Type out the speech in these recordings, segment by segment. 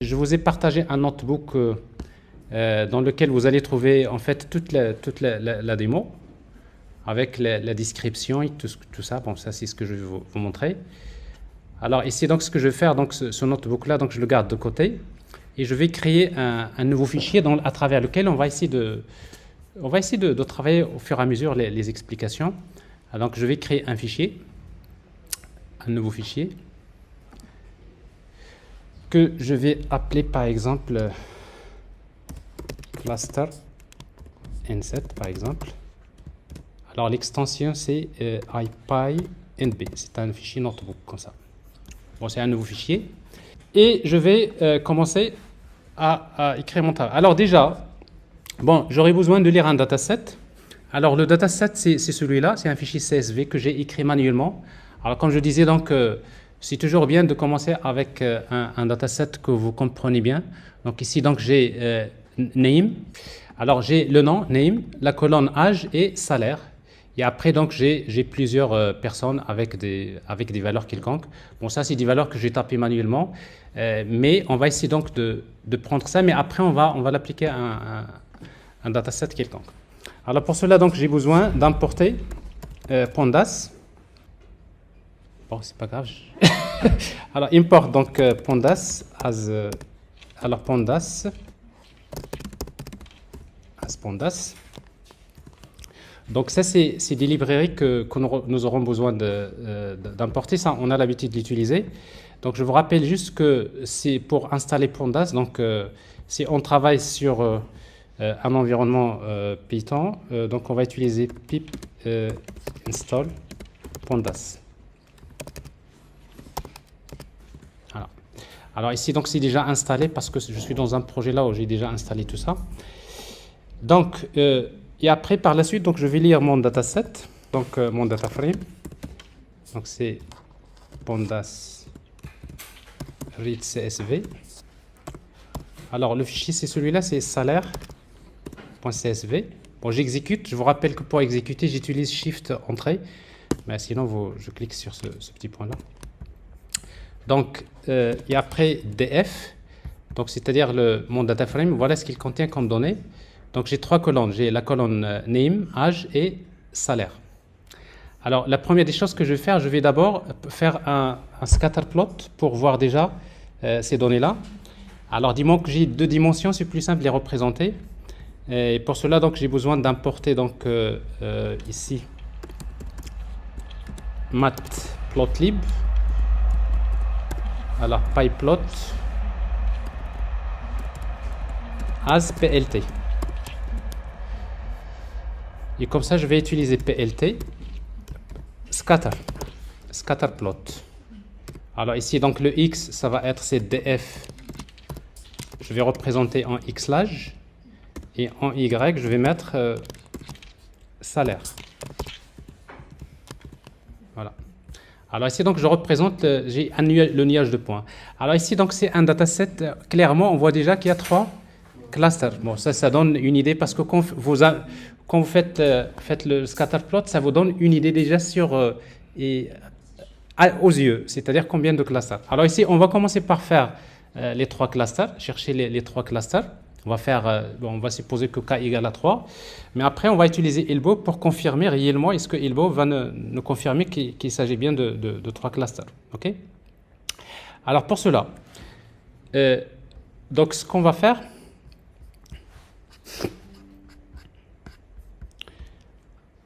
Je vous ai partagé un notebook dans lequel vous allez trouver en fait toute la démo avec la description et tout ça. Bon, ça c'est ce que je vais vous montrer. Alors ici, donc ce que je vais faire, donc ce notebook-là, donc je le garde de côté et je vais créer un nouveau fichier à travers lequel on va essayer de travailler au fur et à mesure les explications. Alors, donc je vais créer un fichier, un nouveau fichier que je vais appeler par exemple cluster n7 par exemple. Alors l'extension c'est ipynb, c'est un fichier notebook comme ça. Bon, c'est un nouveau fichier et je vais commencer à écrire mon travail. Alors déjà, bon, j'aurai besoin de lire un dataset. Alors le dataset c'est celui-là, c'est un fichier CSV que j'ai écrit manuellement. Alors comme je disais donc c'est toujours bien de commencer avec un dataset que vous comprenez bien. Donc ici, donc j'ai name. Alors j'ai le nom, name, la colonne âge et salaire. Et après, donc j'ai plusieurs personnes avec des valeurs quelconques. Bon, ça, c'est des valeurs que j'ai tapées manuellement. Mais on va essayer donc de prendre ça. Mais après, on va l'appliquer à un dataset quelconque. Alors pour cela, donc j'ai besoin d'importer pandas. Bon, c'est pas grave. Alors, import donc pandas alors pandas as pandas. Donc ça, c'est des librairies que nous aurons besoin d'importer. Ça, on a l'habitude de l'utiliser. Donc je vous rappelle juste que c'est pour installer pandas. Donc si on travaille sur un environnement Python, donc on va utiliser pip install pandas. Alors ici, donc c'est déjà installé parce que je suis dans un projet là où j'ai déjà installé tout ça. Donc, et après, par la suite, donc je vais lire mon dataset, donc mon data frame. Donc c'est pandas read CSV. Alors le fichier c'est celui-là, c'est salaire.csv. Bon, j'exécute. Je vous rappelle que pour exécuter, j'utilise Shift Entrée. Mais sinon, je clique sur ce petit point-là. Donc, et après df, donc c'est-à-dire mon data frame, voilà ce qu'il contient comme données. Donc j'ai trois colonnes, j'ai la colonne name, âge et salaire. Alors la première des choses que je vais faire, je vais d'abord faire un scatter plot pour voir déjà ces données-là. Alors dis-moi que j'ai deux dimensions, c'est plus simple de les représenter. Et pour cela, donc j'ai besoin d'importer donc ici matplotlib. Alors, pyplot as plt. Et comme ça, je vais utiliser plt scatterplot. Alors ici, donc le x, ça va être c'est df. Je vais représenter en xlage. Et en y, je vais mettre salaire. Voilà. Alors ici, donc, je représente, j'ai le nuage de points. Alors ici, donc, c'est un dataset. Clairement, on voit déjà qu'il y a trois clusters. Bon, ça donne une idée parce que quand vous faites le scatterplot, ça vous donne une idée déjà sur aux yeux, c'est-à-dire combien de clusters. Alors ici, on va commencer par faire les trois clusters, chercher les trois clusters. On va faire, on va supposer que k égale à 3. Mais après, on va utiliser elbow pour confirmer réellement, est-ce que elbow va nous confirmer qu'il s'agit bien de 3 clusters. OK? Alors, pour cela, donc ce qu'on va faire,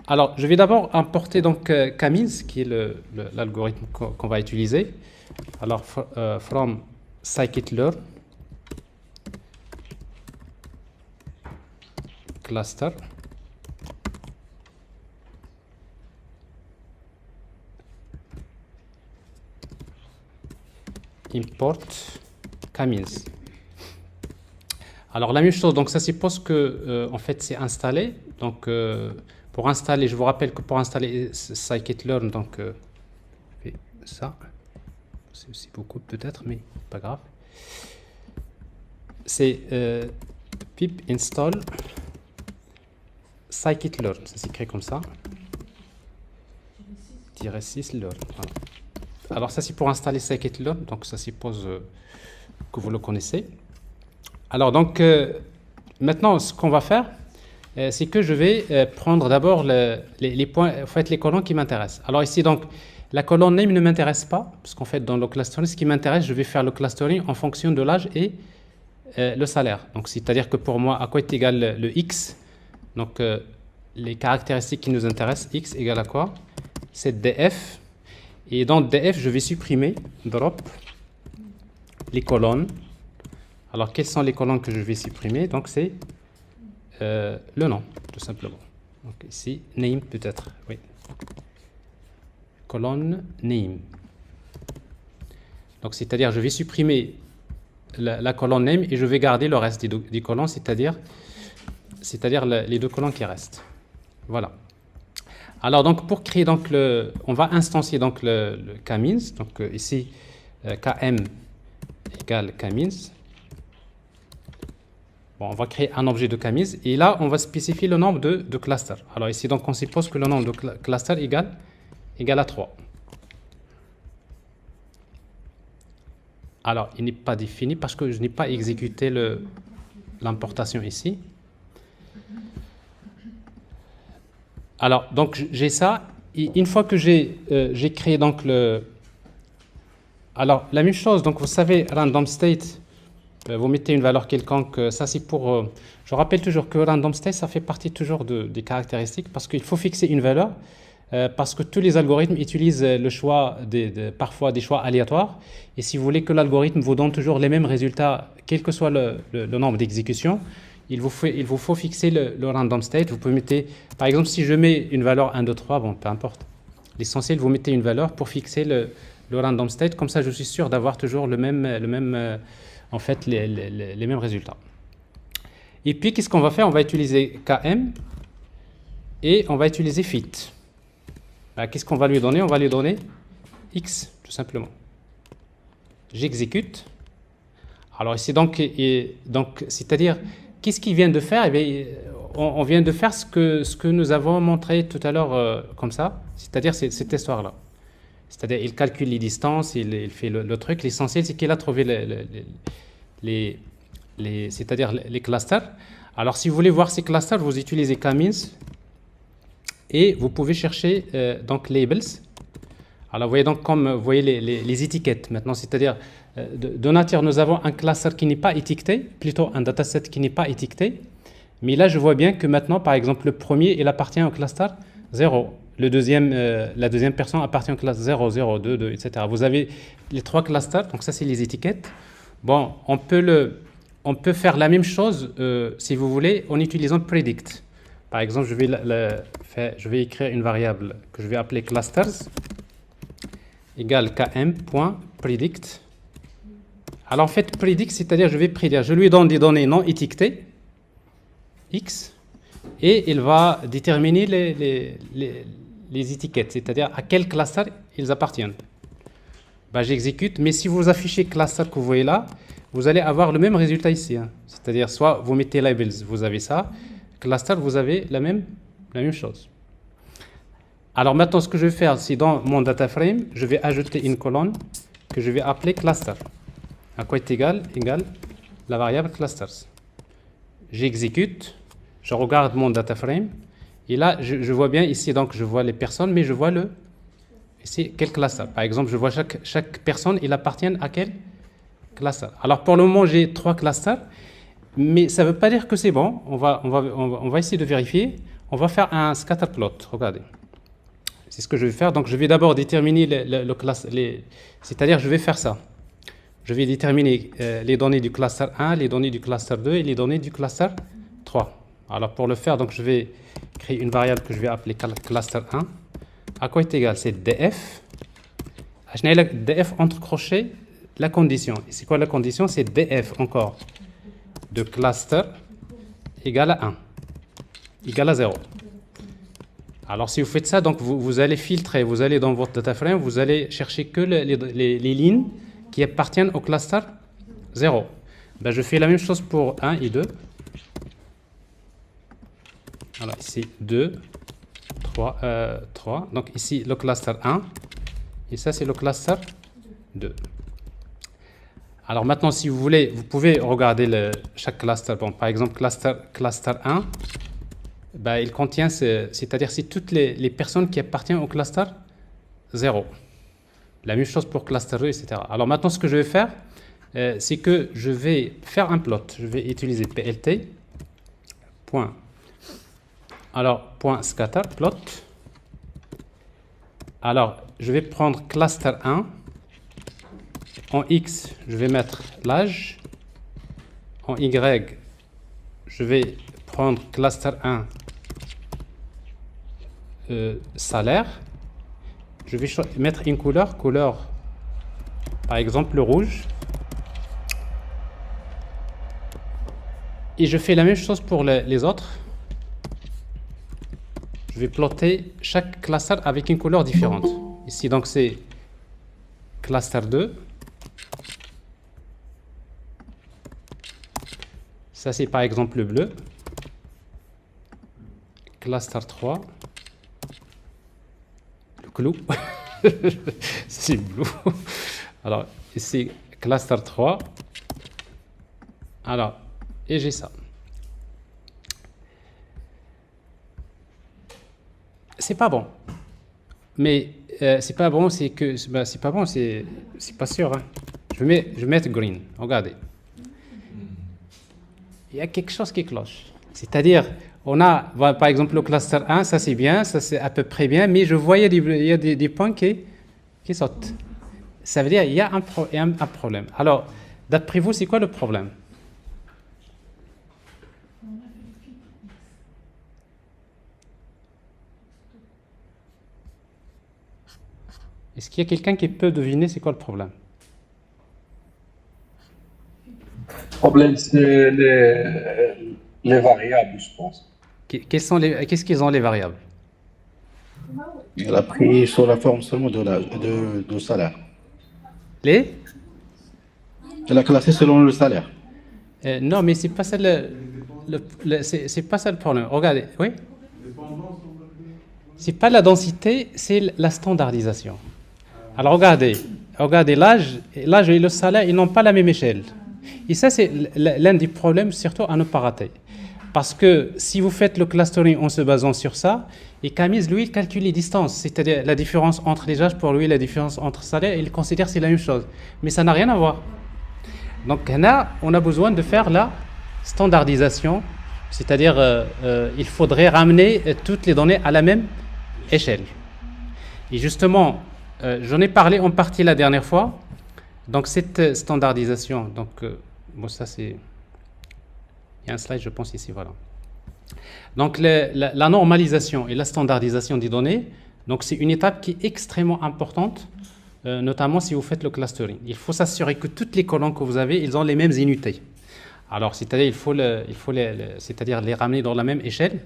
alors, je vais d'abord importer donc Camils, qui est l'algorithme qu'on va utiliser. Alors, from scikit-learn cluster. Import Camils. Alors la même chose, donc ça suppose que en fait c'est installé. Donc pour installer, je vous rappelle que pour installer scikit-learn, donc ça, c'est aussi beaucoup peut-être, mais pas grave. C'est pip install scikit-learn, ça s'écrit comme ça. -6 learn. Voilà. Alors ça c'est pour installer scikit-learn, donc ça suppose que vous le connaissez. Alors donc, maintenant, ce qu'on va faire, c'est que je vais prendre d'abord les points, en fait, les colonnes qui m'intéressent. Alors ici, donc, la colonne name ne m'intéresse pas, parce qu'en fait, dans le clustering, ce qui m'intéresse, je vais faire le clustering en fonction de l'âge et le salaire. Donc, c'est-à-dire que pour moi, à quoi est égal le x? Donc, les caractéristiques qui nous intéressent, x égale à quoi? C'est df. Et dans df, je vais supprimer, drop, les colonnes. Alors, quelles sont les colonnes que je vais supprimer? Donc, c'est le nom, tout simplement. Donc, ici, name peut-être, oui. Colonne name. Donc, c'est-à-dire, je vais supprimer la colonne name et je vais garder le reste des colonnes, c'est-à-dire les deux colonnes qui restent. Voilà. Alors, donc, pour créer, donc, on va instancier donc, le kmeans. Donc, ici, km égale kmeans. Bon, on va créer un objet de kmeans et là, on va spécifier le nombre de clusters. Alors, ici, donc, on suppose que le nombre de clusters égale à 3. Alors, il n'est pas défini parce que je n'ai pas exécuté l'importation ici. Alors, donc, j'ai ça. Et une fois que j'ai créé donc Alors, la même chose, donc vous savez, random state, vous mettez une valeur quelconque, ça c'est pour... je rappelle toujours que random state, ça fait partie toujours des caractéristiques parce qu'il faut fixer une valeur. Parce que tous les algorithmes utilisent le choix, parfois des choix aléatoires. Et si vous voulez que l'algorithme vous donne toujours les mêmes résultats, quel que soit le nombre d'exécutions, il vous faut fixer le random state. Vous pouvez mettre, par exemple, si je mets une valeur 1, 2, 3, bon, peu importe. L'essentiel, vous mettez une valeur pour fixer le random state. Comme ça, je suis sûr d'avoir toujours en fait, les mêmes résultats. Et puis, qu'est-ce qu'on va faire? On va utiliser km et on va utiliser fit. Qu'est-ce qu'on va lui donner? On va lui donner x, tout simplement. J'exécute. Alors ici, donc c'est-à-dire, qu'est-ce qu'il vient de faire? Eh bien, on vient de faire ce que nous avons montré tout à l'heure, comme ça, c'est-à-dire cette histoire-là. C'est-à-dire, il calcule les distances, il fait le truc. L'essentiel, c'est qu'il a trouvé c'est-à-dire les clusters. Alors, si vous voulez voir ces clusters, vous utilisez kmeans. Et vous pouvez chercher donc labels. Alors vous voyez donc comme vous voyez les étiquettes maintenant, c'est-à-dire de nature nous avons un cluster qui n'est pas étiqueté, plutôt un dataset qui n'est pas étiqueté. Mais là je vois bien que maintenant par exemple le premier il appartient au cluster 0, le deuxième, la deuxième personne appartient au cluster 0, 0, 2, 2, etc. Vous avez les trois clusters, donc ça c'est les étiquettes. Bon, on peut faire la même chose si vous voulez en utilisant predict. Par exemple, je vais écrire une variable que je vais appeler clusters égale km.predict. Alors en fait, predict, c'est-à-dire je vais prédire. Je lui donne des données non étiquetées, x, et il va déterminer les étiquettes, c'est-à-dire à quel cluster ils appartiennent. Ben, j'exécute, mais si vous affichez cluster que vous voyez là, vous allez avoir le même résultat ici. Hein. C'est-à-dire soit vous mettez labels, vous avez ça. Cluster, vous avez la même chose. Alors maintenant, ce que je vais faire, c'est dans mon data frame, je vais ajouter une colonne que je vais appeler cluster. À quoi est égal la variable clusters. J'exécute, je regarde mon data frame, et là, je vois bien ici, donc je vois les personnes, mais je vois ici quel cluster. Par exemple, je vois chaque personne, il appartient à quel cluster. Alors pour le moment, j'ai 3 clusters. Mais ça ne veut pas dire que c'est bon. On va essayer de vérifier. On va faire un scatter plot. Regardez. C'est ce que je vais faire. Donc, je vais d'abord déterminer le cluster. C'est-à-dire, je vais faire ça. Je vais déterminer les données du cluster 1, les données du cluster 2 et les données du cluster 3. Alors, pour le faire, donc, je vais créer une variable que je vais appeler cluster 1. À quoi est égal? C'est df. df entre crochets, la condition. Et c'est quoi la condition? C'est df encore. De cluster égale à 1, égale à 0. Alors, si vous faites ça, donc vous allez filtrer, vous allez dans votre data frame, vous allez chercher que les lignes qui appartiennent au cluster 0. Ben, je fais la même chose pour 1 et 2. Alors, ici, 2, 3. Donc, ici, le cluster 1. Et ça, c'est le cluster 2. Alors maintenant, si vous voulez, vous pouvez regarder chaque cluster. Bon, par exemple, cluster 1, bah, il contient, c'est-à-dire c'est toutes les personnes qui appartiennent au cluster 0. La même chose pour cluster 2, etc. Alors maintenant, ce que je vais faire, c'est que je vais faire un plot. Je vais utiliser plt. Point scatter, plot. Alors, je vais prendre cluster 1. En X, je vais mettre l'âge. En Y, je vais prendre cluster 1, salaire. Je vais mettre une couleur, par exemple le rouge. Et je fais la même chose pour les autres. Je vais plotter chaque cluster avec une couleur différente. Ici, donc, c'est cluster 2. Ça, c'est par exemple le bleu. Cluster 3. Le clou. C'est bleu. Alors, ici, cluster 3. Alors, et j'ai ça. C'est pas bon. Mais c'est pas bon, c'est que c'est pas bon, c'est pas sûr. Hein. Je vais mettre green. Regardez. Il y a quelque chose qui cloche. C'est-à-dire, on a, par exemple, le cluster 1, ça c'est bien, ça c'est à peu près bien, mais je vois il y a des points qui sautent. Ça veut dire qu'il y a un problème. Alors, d'après vous, c'est quoi le problème? Est-ce qu'il y a quelqu'un qui peut deviner c'est quoi le problème? Le problème, c'est les variables, je pense. Qu'est-ce qu'ils ont les variables? Elle a pris sur la forme seulement de salaire. Les? Elle a classé selon le salaire. Non, mais c'est pas ça c'est pas ça le problème. Regardez, oui? C'est pas la densité, c'est la standardisation. Alors regardez l'âge et le salaire, ils n'ont pas la même échelle. Et ça, c'est l'un des problèmes surtout à ne pas rater. Parce que si vous faites le clustering en se basant sur ça, et Camille, lui, il calcule les distances, c'est-à-dire la différence entre les âges, pour lui, la différence entre salaire, il considère que c'est la même chose. Mais ça n'a rien à voir. Donc là, on a besoin de faire la standardisation, c'est-à-dire il faudrait ramener toutes les données à la même échelle. Et justement, j'en ai parlé en partie la dernière fois. Donc cette standardisation, donc bon, ça c'est, il y a un slide je pense ici, voilà. Donc la normalisation et la standardisation des données, donc c'est une étape qui est extrêmement importante, notamment si vous faites le clustering. Il faut s'assurer que toutes les colonnes que vous avez, ils ont les mêmes unités. Alors c'est-à-dire c'est-à-dire les ramener dans la même échelle.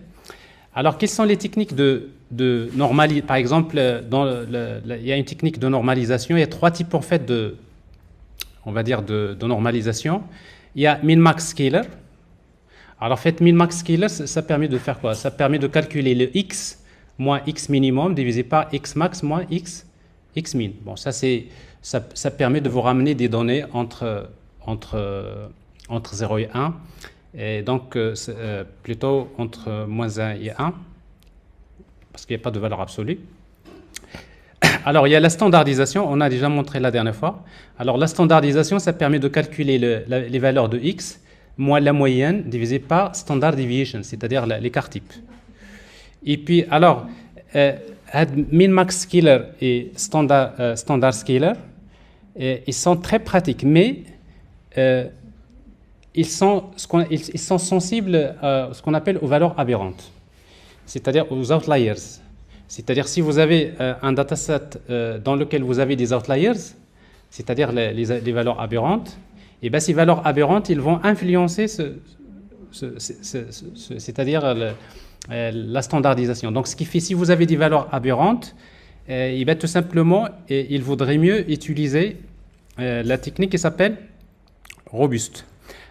Alors quelles sont les techniques de normalisation? Par exemple, il y a une technique de normalisation. Il y a trois types en fait on va dire de normalisation. Il y a min-max scaler. Alors en fait, min-max scaler, ça permet de faire quoi? Ça permet de calculer le x moins x minimum divisé par x max moins x min. Bon, ça permet de vous ramener des données entre 0 et 1, et donc plutôt entre moins 1 et 1, parce qu'il n'y a pas de valeur absolue. Alors, il y a la standardisation, on a déjà montré la dernière fois. Alors, la standardisation, ça permet de calculer les valeurs de x moins la moyenne divisé par standard deviation, c'est-à-dire l'écart type. Et puis, alors, min-max scaler et standard scaler, ils sont très pratiques, mais ils sont sensibles à ce qu'on appelle aux valeurs aberrantes, c'est-à-dire aux outliers. C'est-à-dire si vous avez un dataset dans lequel vous avez des outliers, c'est-à-dire les valeurs aberrantes, et bien ces valeurs aberrantes, ils vont influencer c'est-à-dire la standardisation. Donc ce qui fait, si vous avez des valeurs aberrantes, et bien tout simplement, il vaudrait mieux utiliser la technique qui s'appelle robuste.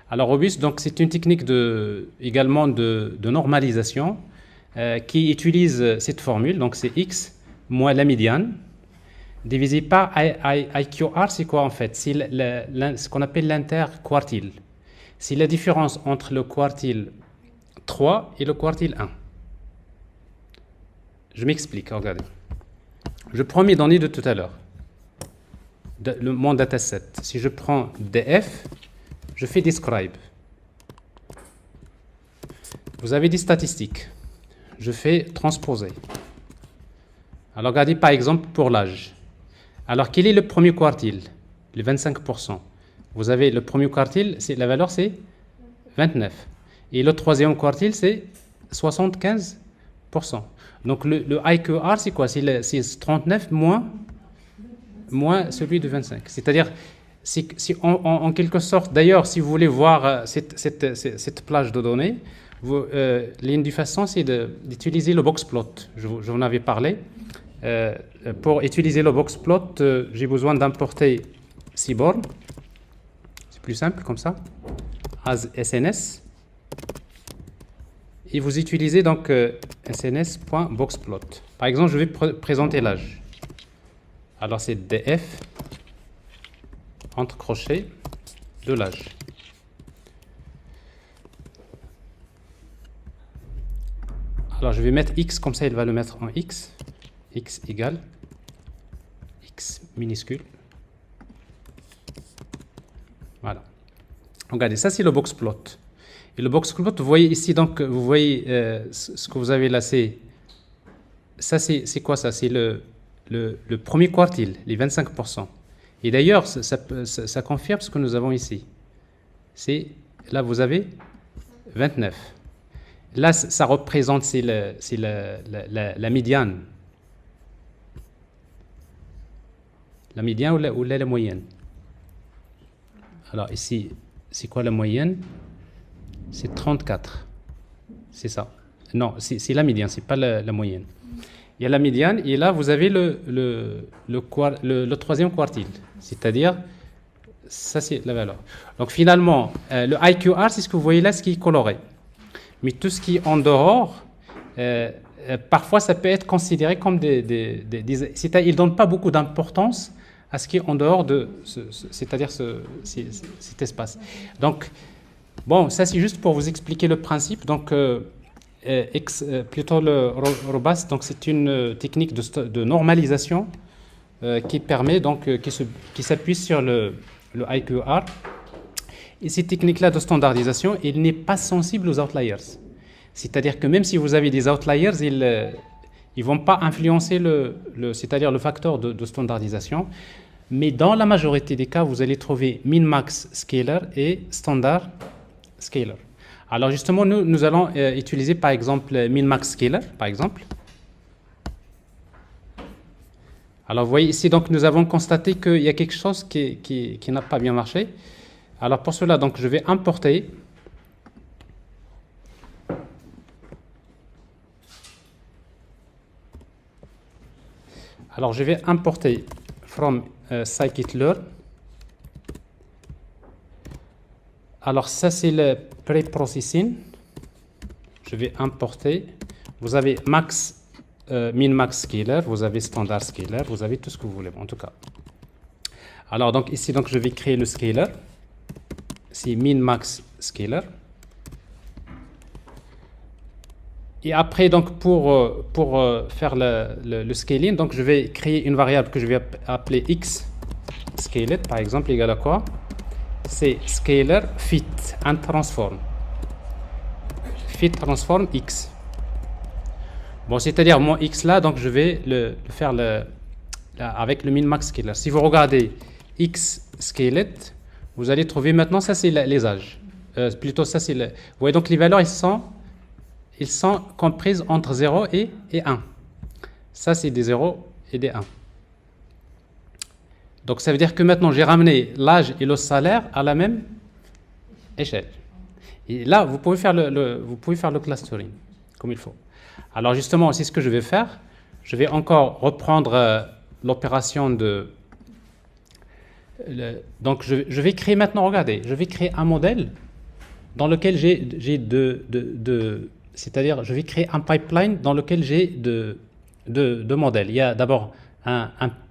Alors robuste, donc c'est une technique également de normalisation qui utilise cette formule, donc c'est x moins la médiane divisé par IQR, c'est quoi en fait? C'est ce qu'on appelle l'interquartile. C'est la différence entre le quartile 3 et le quartile 1. Je m'explique, regardez. Je prends mes données de tout à l'heure, mon dataset. Si je prends df, je fais describe. Vous avez des statistiques. Je fais transposer. Alors regardez par exemple pour l'âge. Alors quel est le premier quartile? Le 25%. Vous avez le premier quartile, la valeur c'est 29. Et le troisième quartile c'est 75%. Donc le IQR c'est quoi? C'est 39 moins celui de 25. C'est-à-dire, en quelque sorte, d'ailleurs, si vous voulez voir cette plage de données, l'une des façons, c'est d'utiliser le boxplot. Je vous en avais parlé. Pour utiliser le boxplot, j'ai besoin d'importer Seaborn. C'est plus simple comme ça. As SNS. Et vous utilisez donc sns.boxplot. Par exemple, je vais présenter l'âge. Alors c'est df entre crochets de l'âge. Alors je vais mettre x, comme ça il va le mettre en x. X égale x minuscule. Voilà. Regardez, ça c'est le boxplot. Et le boxplot, vous voyez ici, donc vous voyez ce que vous avez là, ça c'est quoi ça? C'est le premier quartile, les 25%. Et d'ailleurs, ça confirme ce que nous avons ici. Là, vous avez 29. Là, ça représente, c'est la médiane. La médiane ou la moyenne? Alors ici, c'est quoi la moyenne? C'est 34. C'est ça. Non, c'est la médiane, c'est pas la moyenne. Il y a la médiane et là, vous avez le troisième quartile. C'est-à-dire, ça c'est la valeur. Donc finalement, le IQR, c'est ce que vous voyez là, ce qui est coloré. Mais tout ce qui est en dehors, parfois ça peut être considéré comme c'est-à-dire, il ne donne pas beaucoup d'importance à ce qui est en dehors de c'est-à-dire cet espace. Donc, bon, ça c'est juste pour vous expliquer le principe. Donc, plutôt le robust, donc c'est une technique de normalisation qui permet donc qui s'appuie sur le IQR. Et cette technique-là de standardisation, il n'est pas sensible aux outliers. C'est-à-dire que même si vous avez des outliers, ils vont pas influencer c'est-à-dire le facteur de standardisation. Mais dans la majorité des cas, vous allez trouver min-max scaler et standard scaler. Alors justement, nous allons utiliser par exemple min-max scaler, par exemple. Alors vous voyez ici, donc nous avons constaté qu'il y a quelque chose qui n'a pas bien marché. Alors pour cela, donc je vais importer from scikit-learn. Alors ça c'est le pre-processing. Je vais importer. Vous avez max, min-max scaler, vous avez standard scaler, vous avez tout ce que vous voulez en tout cas. Alors donc ici donc je vais créer le scaler. C'est min-max scaler. Et après, donc, pour faire le scaling, donc, je vais créer une variable que je vais appeler x scaled, par exemple, égale à quoi? C'est scaler fit and transform. Fit transform x. Bon, c'est-à-dire, mon x là, donc, je vais le faire avec le min-max scaler. Si vous regardez x scaled, vous allez trouver maintenant, ça c'est les âges. Plutôt, ça c'est vous voyez, donc, les valeurs, ils sont comprises entre 0 et 1. Ça, c'est des 0 et des 1. Donc, ça veut dire que maintenant, j'ai ramené l'âge et le salaire à la même échelle. Et là, vous pouvez faire le clustering comme il faut. Alors, justement, c'est ce que je vais faire. Je vais encore reprendre l'opération de... donc, je vais créer maintenant, regardez, je vais créer un modèle dans lequel j'ai c'est-à-dire, je vais créer un pipeline dans lequel j'ai deux modèles. Il y a d'abord un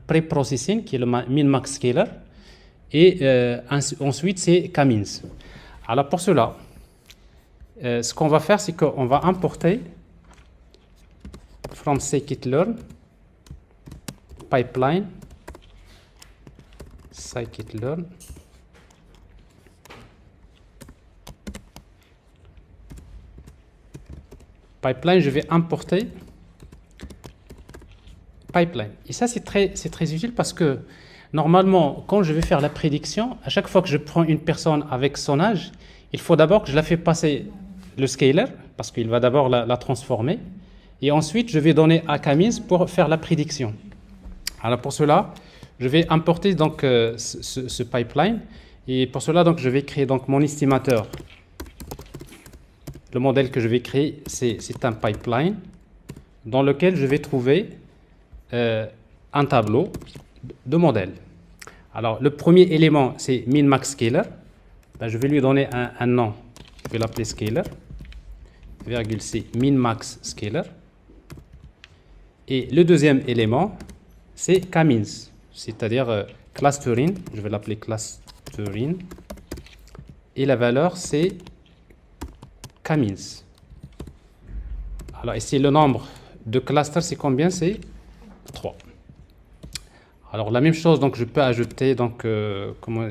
pre-processing, qui est le min-max scaler. Et ensuite, c'est k-means. Alors, pour cela, ce qu'on va faire, c'est qu'on va importer from scikit-learn pipeline scikit-learn pipeline, je vais importer pipeline. Et ça, c'est très utile parce que normalement, quand je vais faire la prédiction, à chaque fois que je prends une personne avec son âge, il faut d'abord que je la fais passer le scaler, parce qu'il va d'abord la transformer, et ensuite je vais donner à k-means pour faire la prédiction. Alors pour cela, je vais importer donc ce pipeline, et pour cela donc je vais créer donc mon estimateur. Le modèle que je vais créer, c'est un pipeline dans lequel je vais trouver un tableau de modèles. Alors, le premier élément, c'est min-max scaler. Ben, je vais lui donner un nom. Je vais l'appeler scaler. Virgule C, min-max scaler. Et le deuxième élément, c'est k-means, c'est-à-dire clustering. Je vais l'appeler clustering. Et la valeur, c'est k-means. Alors, ici, le nombre de clusters, c'est combien? C'est 3. Alors la même chose, donc je peux ajouter donc comment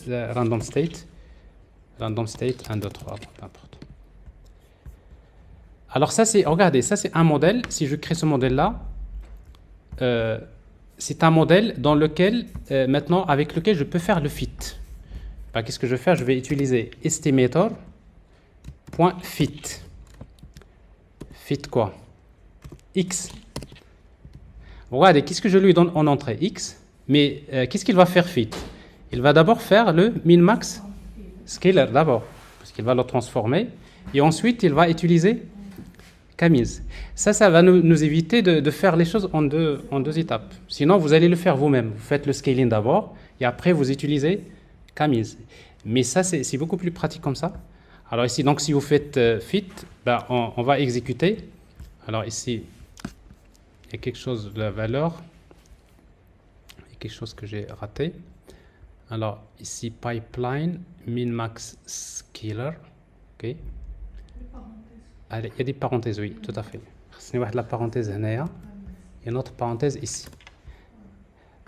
random state 1, 2, 3, peu importe. Alors ça c'est, regardez, ça c'est un modèle. Si je crée ce modèle là, c'est un modèle dans lequel maintenant avec lequel je peux faire le fit. Ben, qu'est-ce que je vais faire? Je vais utiliser estimator.fit. Fit quoi? X. Regardez, qu'est-ce que je lui donne en entrée? X. Mais qu'est-ce qu'il va faire fit? Il va d'abord faire le min-max scaler d'abord, parce qu'il va le transformer. Et ensuite, il va utiliser k-means. Ça va nous éviter de faire les choses en deux étapes. Sinon, vous allez le faire vous-même. Vous faites le scaling d'abord, et après, vous utilisez k-means. Mais ça, c'est beaucoup plus pratique comme ça. Alors ici, donc, si vous faites fit, ben, on va exécuter. Alors ici, il y a quelque chose de la valeur. Il y a quelque chose que j'ai raté. Alors, ici, pipeline, min-max scaler. OK. Allez, il y a des parenthèses, oui, tout à fait. C'est la parenthèse là. Il y a une autre parenthèse ici.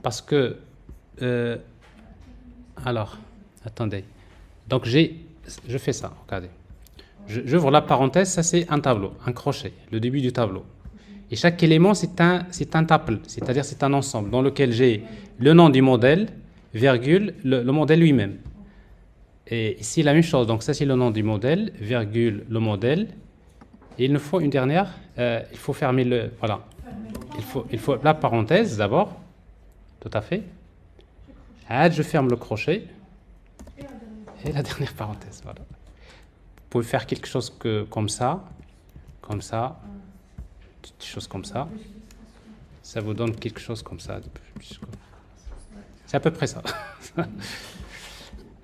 Parce que... alors, attendez. Donc, je fais ça, regardez. J'ouvre la parenthèse, ça c'est un tableau, un crochet, le début du tableau. Et chaque élément, c'est un tuple, c'est-à-dire c'est un ensemble dans lequel j'ai le nom du modèle, virgule, le modèle lui-même. Et ici, la même chose. Donc, ça, c'est le nom du modèle, virgule, le modèle. Et il nous faut une dernière. Il faut fermer le... Voilà. Il faut la parenthèse d'abord. Tout à fait. Je ferme le crochet. Et la dernière parenthèse, voilà. Vous pouvez faire quelque chose comme ça, des choses comme ça. Ça vous donne quelque chose comme ça. C'est à peu près ça.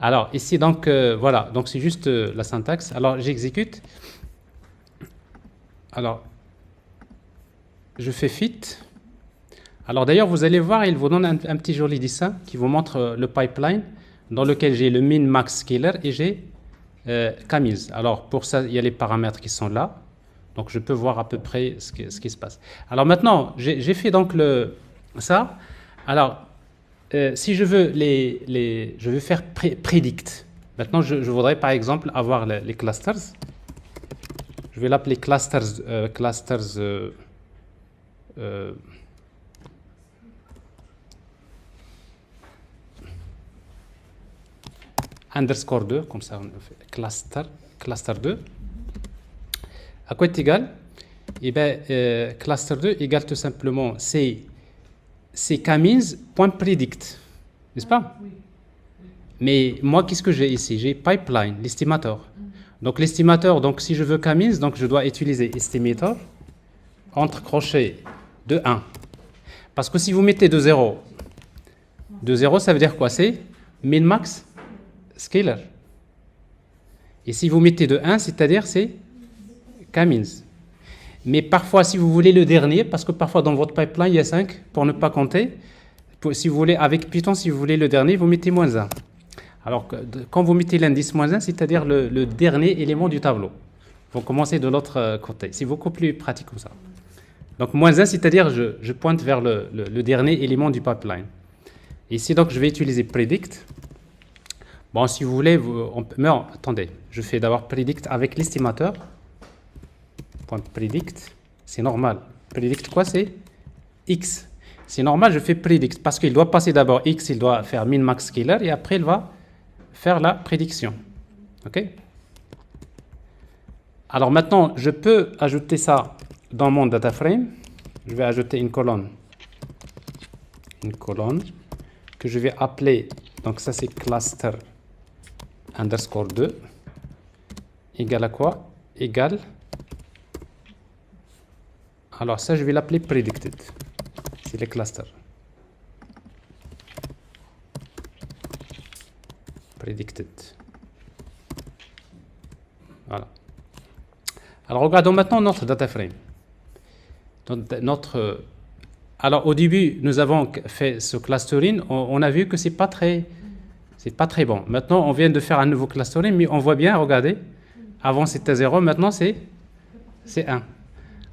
Alors, ici, donc, voilà. Donc, c'est juste la syntaxe. Alors, j'exécute. Alors, je fais fit. Alors, d'ailleurs, vous allez voir, il vous donne un petit joli dessin qui vous montre le pipeline dans lequel j'ai le min-max scaler et j'ai k-means. Alors, pour ça, il y a les paramètres qui sont là. Donc, je peux voir à peu près ce qui se passe. Alors, maintenant, j'ai fait donc ça. Alors, si je veux je veux faire predict. Maintenant, je voudrais par exemple avoir les clusters. Je vais l'appeler clusters underscore 2, comme ça on fait cluster 2. À quoi est égal? Eh bien, cluster 2 égale tout simplement c'est k-means.predict, n'est-ce pas? Oui. Mais moi, qu'est-ce que j'ai ici? J'ai pipeline, l'estimateur. Donc l'estimateur, donc si je veux k-means, donc je dois utiliser estimator entre crochets de 1. Parce que si vous mettez de 0, ça veut dire quoi? C'est min-max scaler. Et si vous mettez de 1, c'est-à-dire c'est k-means. Mais parfois, si vous voulez le dernier, parce que parfois dans votre pipeline, il y a 5, pour ne pas compter, Si vous voulez, avec Python, si vous voulez le dernier, vous mettez -1. Alors, quand vous mettez l'indice -1, c'est-à-dire le dernier élément du tableau. Vous commencez de l'autre côté. C'est beaucoup plus pratique comme ça. Donc, -1, c'est-à-dire je pointe vers le dernier élément du pipeline. Ici, donc, je vais utiliser predict. Bon, si vous voulez, mais non, attendez. Je fais d'abord predict avec l'estimateur. Predict, c'est normal. Predict quoi, c'est x. C'est normal, je fais predict parce qu'il doit passer d'abord x, il doit faire min, max, scalar et après il va faire la prédiction. OK? Alors maintenant, je peux ajouter ça dans mon data frame. Je vais ajouter une colonne que je vais appeler, donc ça c'est cluster underscore 2 égale à quoi? Égale, alors ça je vais l'appeler predicted, c'est les clusters. Predicted. Voilà. Alors regardons maintenant notre data frame. Alors au début, nous avons fait ce clustering, on a vu que c'est pas très bon. Maintenant, on vient de faire un nouveau clustering, mais on voit bien, regardez, avant c'était 0, maintenant c'est 1.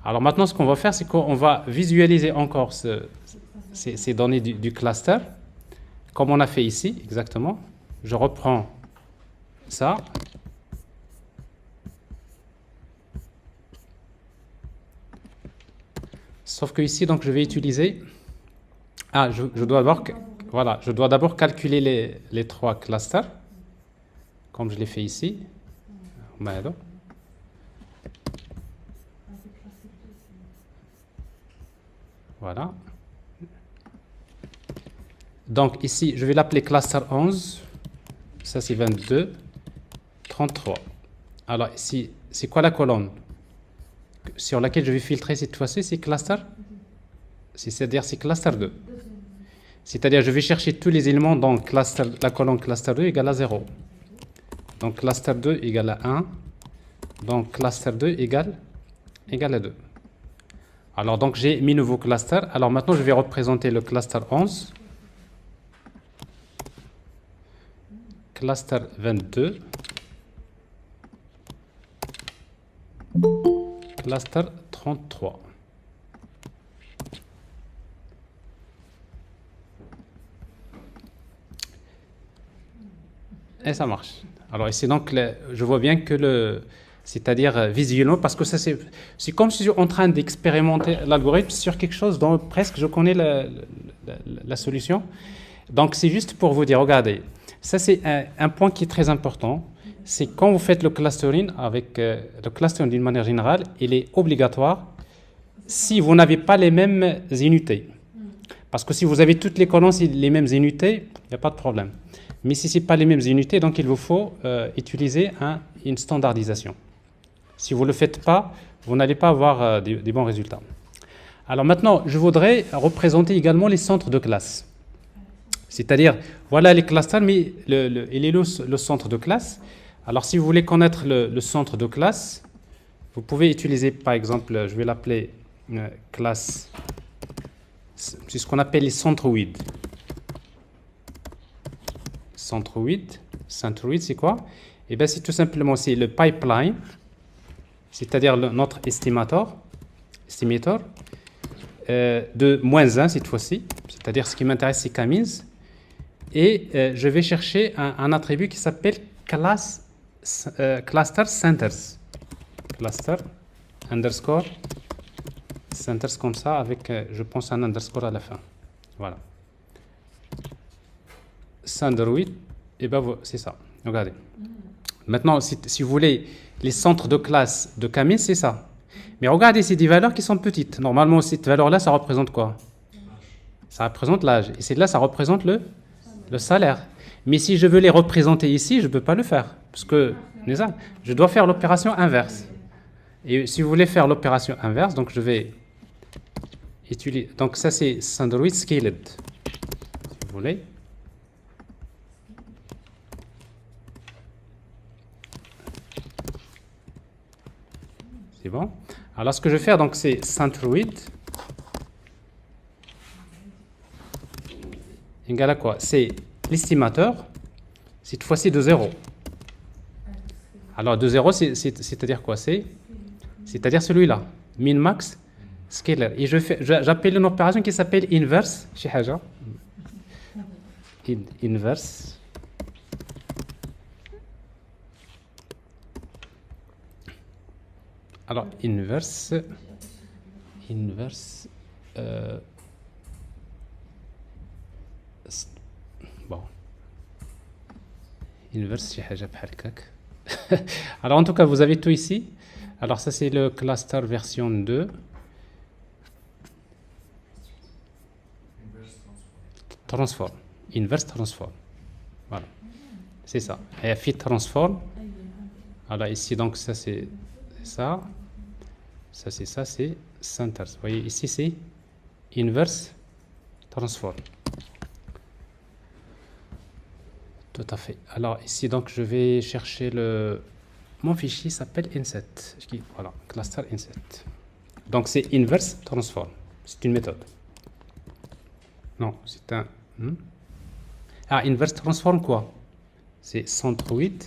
Alors maintenant, ce qu'on va faire, c'est qu'on va visualiser encore ces données du cluster, comme on a fait ici, exactement. Je reprends ça. Sauf que ici, donc, je vais utiliser... Ah, je dois d'abord calculer les 3 clusters, comme je l'ai fait ici. Voilà. Donc ici, je vais l'appeler cluster 11. Ça, c'est 22, 33. Alors ici, c'est quoi la colonne sur laquelle je vais filtrer cette fois-ci? C'est cluster, c'est-à-dire c'est cluster 2. C'est-à-dire je vais chercher tous les éléments dans la colonne cluster 2 égale à 0. Donc cluster 2 égale à 1. Donc cluster 2 égale à 2. Alors donc j'ai mis nouveau cluster. Alors maintenant je vais représenter le cluster 11. Cluster 22. Cluster 33. Et ça marche. Alors ici donc, je vois bien que c'est-à-dire visuellement, parce que ça c'est comme si je suis en train d'expérimenter l'algorithme sur quelque chose dont presque je connais la solution. Donc c'est juste pour vous dire, regardez, ça c'est un point qui est très important. C'est quand vous faites le clustering, avec le clustering d'une manière générale, il est obligatoire si vous n'avez pas les mêmes unités. Parce que si vous avez toutes les colonnes, les mêmes unités, il n'y a pas de problème. Mais si ce n'est pas les mêmes unités, donc il vous faut utiliser une standardisation. Si vous ne le faites pas, vous n'allez pas avoir des bons résultats. Alors maintenant, je voudrais représenter également les centres de classe. C'est-à-dire, voilà les clusters, mais il est le centre de classe. Alors si vous voulez connaître le centre de classe, vous pouvez utiliser par exemple, je vais l'appeler classe, c'est ce qu'on appelle les centroïdes. Centroïde, c'est quoi? Eh bien, c'est tout simplement le pipeline, c'est-à-dire notre estimator de -1 cette fois-ci, c'est-à-dire ce qui m'intéresse, c'est Camins. Et je vais chercher un attribut qui s'appelle cluster centers. Cluster underscore centers comme ça, avec, je pense, un underscore à la fin. Voilà. Centroid, et ben c'est ça. Regardez. Maintenant, si vous voulez, les centres de classe de Camille, c'est ça. Mais regardez, c'est des valeurs qui sont petites. Normalement, cette valeur-là, ça représente quoi? Ça représente l'âge. Et celle-là, ça représente le salaire. Mais si je veux les représenter ici, je ne peux pas le faire. Parce que je dois faire l'opération inverse. Et si vous voulez faire l'opération inverse, donc je vais utiliser. Donc ça, c'est Centroid Scaled. Si vous voulez. C'est bon. Alors ce que je vais faire, donc c'est centroid égale à quoi? C'est l'estimateur, cette fois-ci de 0. Alors de 0, c'est-à-dire quoi? C'est-à-dire celui-là, min, max, scalar. Et j'appelle une opération qui s'appelle inverse, chez Haja. Inverse. Alors, inverse. Bon. Inverse, chez Haja, alors, en tout cas, vous avez tout ici. Alors, ça, c'est le cluster version 2. Transform. Inverse transform. Voilà. C'est ça. Et fit transform. Alors, ici, donc, ça, c'est ça. Ça, c'est ça, c'est center. Vous voyez, ici, c'est inverse transform. Tout à fait. Alors, ici, donc, je vais chercher mon fichier s'appelle inset. Voilà, cluster inset. Donc, c'est inverse transform. C'est une méthode. Non, c'est un... inverse transform quoi? C'est centroid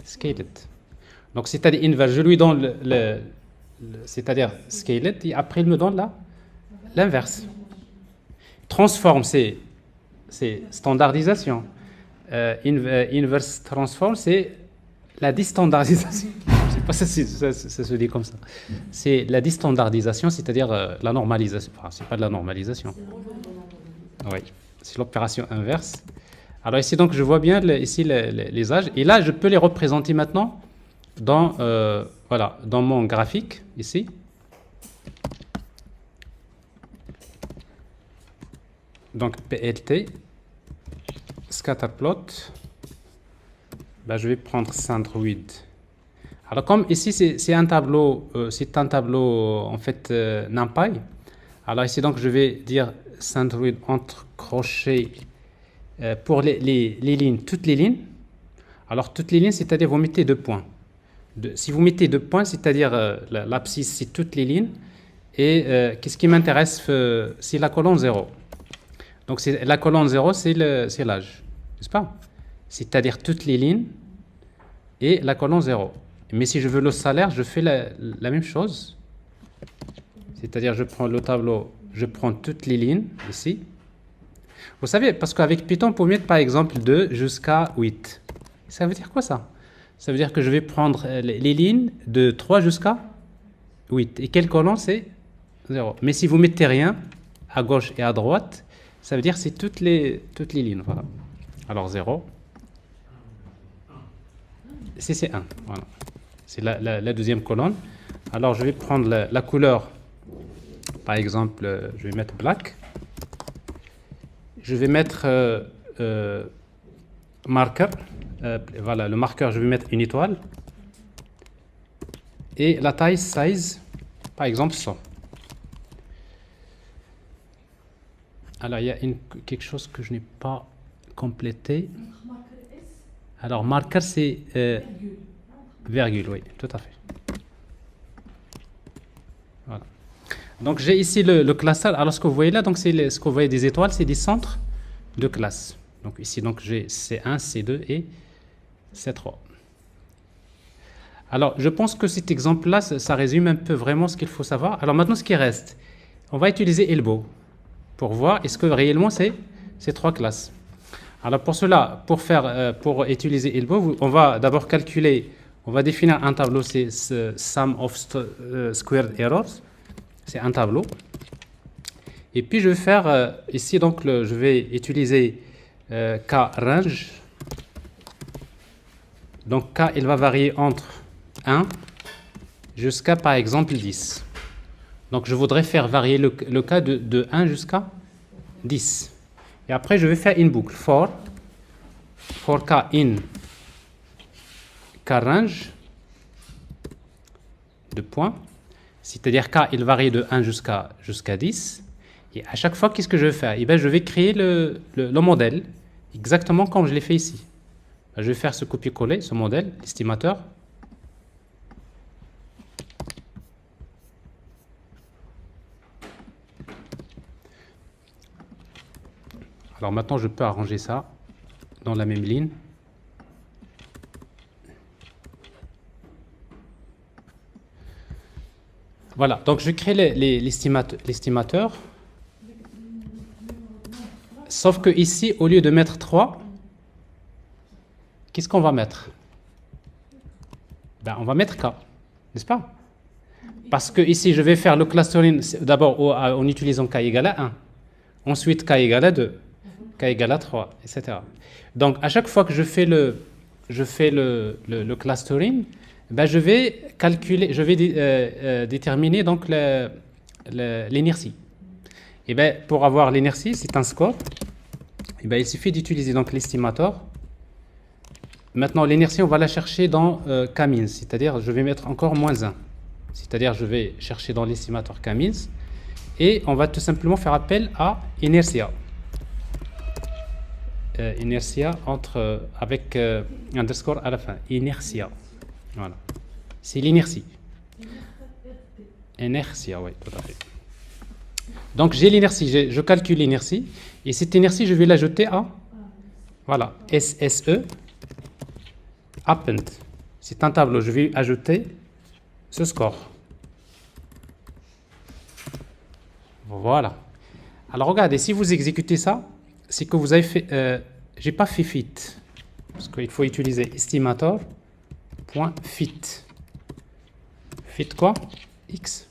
scaled. Donc, c'est-à-dire inverse, je lui donne c'est-à-dire scaled, et après, il me donne l'inverse. Transform, c'est standardisation. Inverse transform, c'est la distandardisation. Je sais pas si ça se dit comme ça. C'est la distandardisation, c'est-à-dire la normalisation. Enfin, c'est pas de la normalisation. Oui, c'est l'opération inverse. Alors ici, donc, je vois bien ici les âges. Et là, je peux les représenter maintenant dans, voilà, dans mon graphique, ici. Donc, PLT, scatterplot. Ben, je vais prendre centroid. Alors, comme ici, c'est un tableau, en fait, NumPy. Alors ici, donc, je vais dire centroid entre crochets pour les lignes, toutes les lignes. Alors, toutes les lignes, c'est-à-dire vous mettez 2 points. Si vous mettez 2 points, c'est-à-dire l'abscisse, c'est toutes les lignes. Et qu'est-ce qui m'intéresse, c'est la colonne 0. Donc, la colonne 0, c'est l'âge, n'est-ce pas? C'est-à-dire toutes les lignes et la colonne 0. Mais si je veux le salaire, je fais la même chose. C'est-à-dire, je prends le tableau, je prends toutes les lignes ici. Vous savez, parce qu'avec Python, on peut mettre par exemple 2 jusqu'à 8. Ça veut dire quoi ça? Ça veut dire que je vais prendre les lignes de 3 jusqu'à 8. Et quelle colonne c'est? 0. Mais si vous mettez rien, à gauche et à droite, ça veut dire que c'est toutes les lignes. Voilà. Alors 0. C'est 1. Voilà. C'est la deuxième colonne. Alors je vais prendre la couleur. Par exemple, je vais mettre black. Je vais mettre marqueur. Voilà, le marqueur, je vais mettre une étoile. Et la taille, size, par exemple, 100. Alors, il y a quelque chose que je n'ai pas complété. Alors, marqueur, c'est virgule, oui, tout à fait. Voilà. Donc, j'ai ici le classeur. Alors, ce que vous voyez là, donc c'est ce que vous voyez des étoiles, c'est des centres de classe. Donc, ici, donc j'ai C1, C2 et C3. Alors, je pense que cet exemple-là, ça résume un peu vraiment ce qu'il faut savoir. Alors, maintenant, ce qui reste, on va utiliser Elbow pour voir est-ce que réellement c'est ces 3 classes. Alors, pour cela, pour utiliser Elbow, on va d'abord calculer, on va définir un tableau, c'est Sum of Squared Errors. C'est un tableau. Et puis, je vais faire ici, donc, je vais utiliser K-range. Donc, K, il va varier entre 1 jusqu'à, par exemple, 10. Donc, je voudrais faire varier le K de 1 jusqu'à 10. Et après, je vais faire une boucle. For K in K-range, 2 points. C'est-à-dire K, il varie de 1 jusqu'à 10. Et à chaque fois, qu'est-ce que je vais faire? Eh bien, je vais créer le modèle, exactement comme je l'ai fait ici. Je vais faire ce copier-coller, ce modèle, l'estimateur. Alors maintenant, je peux arranger ça dans la même ligne. Voilà, donc je crée l'estimateur. Sauf que ici, au lieu de mettre 3, qu'est-ce qu'on va mettre? Ben, on va mettre K, n'est-ce pas? Parce que ici, je vais faire le clustering d'abord en utilisant K égale à 1. Ensuite, K égale à 2. K égale à 3, etc. Donc, à chaque fois que je fais le clustering, ben, je vais calculer, je vais déterminer donc l'inertie. Et ben, pour avoir l'inertie, c'est un score. Et ben, il suffit d'utiliser donc l'estimateur. Maintenant, l'inertie, on va la chercher dans K-min, c'est-à-dire je vais mettre encore moins 1. C'est-à-dire je vais chercher dans l'estimateur K-min et on va tout simplement faire appel à inertia. Inertia avec underscore à la fin. Inertia. Voilà. C'est l'inertie. Inertia, oui, tout à fait. Donc j'ai l'inertie, je calcule l'inertie et cette inertie, je vais l'ajouter à voilà, SSE append. C'est un tableau, je vais ajouter ce score. Voilà. Alors regardez, si vous exécutez ça, c'est que vous avez fait. J'ai pas fait fit parce qu'il faut utiliser estimator.fit. Fit quoi? X.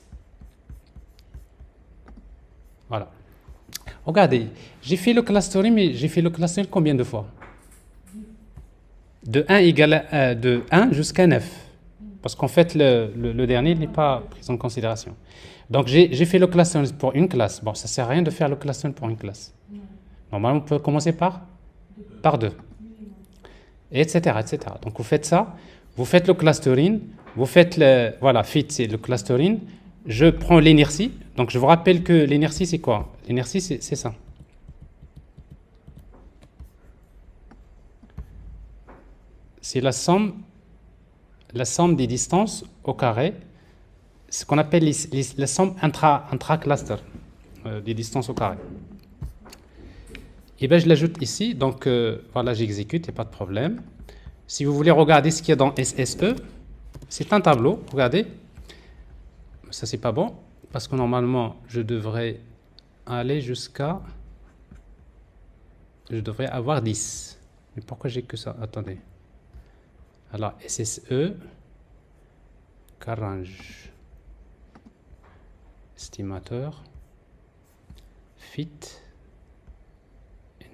Voilà. Regardez, j'ai fait le clustering, mais j'ai fait le clustering combien de fois? De 1 égale de 1 jusqu'à 9. Parce qu'en fait, le dernier n'est pas pris en considération. Donc, j'ai fait le clustering pour une classe. Bon, ça ne sert à rien de faire le clustering pour une classe. Normalement, on peut commencer par 2. Etc., etc. Donc, vous faites ça. Vous faites le clustering. Vous faites voilà, fit, c'est le clustering. Je prends l'inertie. Donc, je vous rappelle que l'inertie, c'est quoi? L'inertie, c'est ça. C'est la somme des distances au carré, ce qu'on appelle la somme intra-cluster des distances au carré. Et bien, je l'ajoute ici. Donc, voilà, j'exécute, il n'y a pas de problème. Si vous voulez regarder ce qu'il y a dans SSE, c'est un tableau. Regardez. Ça, c'est pas bon. Parce que normalement, je devrais aller jusqu'à... Je devrais avoir 10. Mais pourquoi j'ai que ça? Attendez. Alors, SSE, Carrange, estimateur, fit,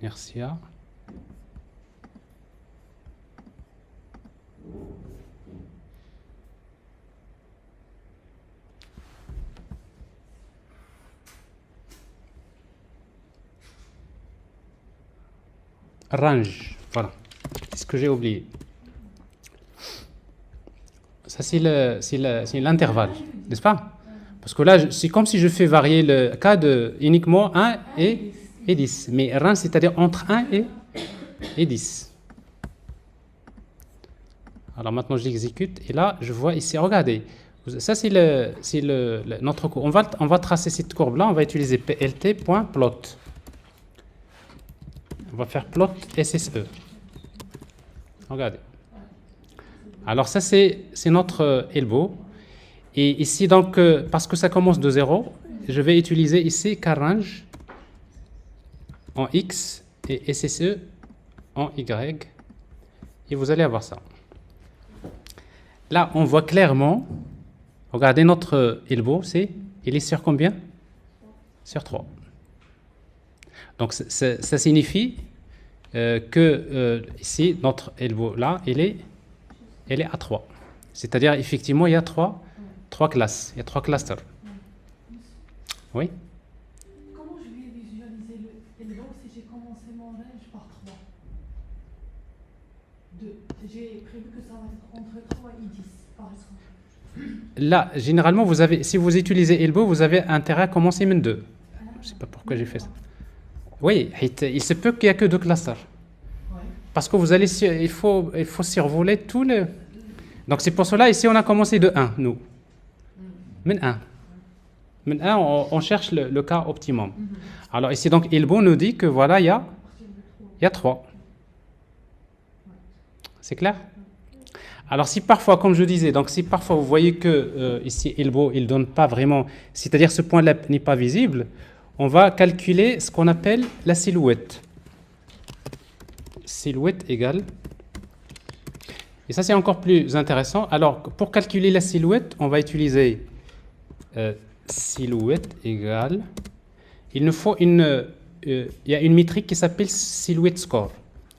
inertia, range, voilà, c'est ce que j'ai oublié. Ça, c'est l'intervalle, n'est-ce pas? Parce que là, c'est comme si je fais varier le cas de uniquement 1 et 10. Mais range, c'est-à-dire entre 1 et 10. Alors maintenant, j'exécute. Et là, je vois ici, regardez. Ça, c'est notre courbe. On va tracer cette courbe-là. On va utiliser plt.plot. On va faire plot SSE. Regardez. Alors ça, c'est notre elbow. Et ici, donc, parce que ça commence de 0, je vais utiliser ici Carrange en X et SSE en Y. Et vous allez avoir ça. Là, on voit clairement, regardez notre elbow, il est sur combien? Sur 3. Donc ça signifie que ici, notre elbow, là, elle est à 3. C'est-à-dire, effectivement, il y a 3 classes, il y a 3 clusters. Oui? Comment je vais visualiser le elbow si j'ai commencé mon range par 3? J'ai prévu que ça va être entre 3 et 10, par exemple. Là, généralement, si vous utilisez elbow, vous avez intérêt à commencer même 2. Je ne sais pas pourquoi j'ai fait ça. Oui, il se peut qu'il n'y a que 2 clusters. Parce que il faut survoler tout le... Donc c'est pour cela, ici, on a commencé de 1, nous. Men 1. Men 1, on cherche le cas optimum. Alors ici, donc, elbow nous dit que voilà, il y a Il y a 3. C'est clair? Alors si parfois, comme je disais, donc si parfois vous voyez que ici elbow, il ne donne pas vraiment, c'est-à-dire ce point-là n'est pas visible, on va calculer ce qu'on appelle la silhouette. Silhouette égale, et ça c'est encore plus intéressant. Alors pour calculer la silhouette, on va utiliser silhouette égale, il nous faut il y a une métrique qui s'appelle silhouette score.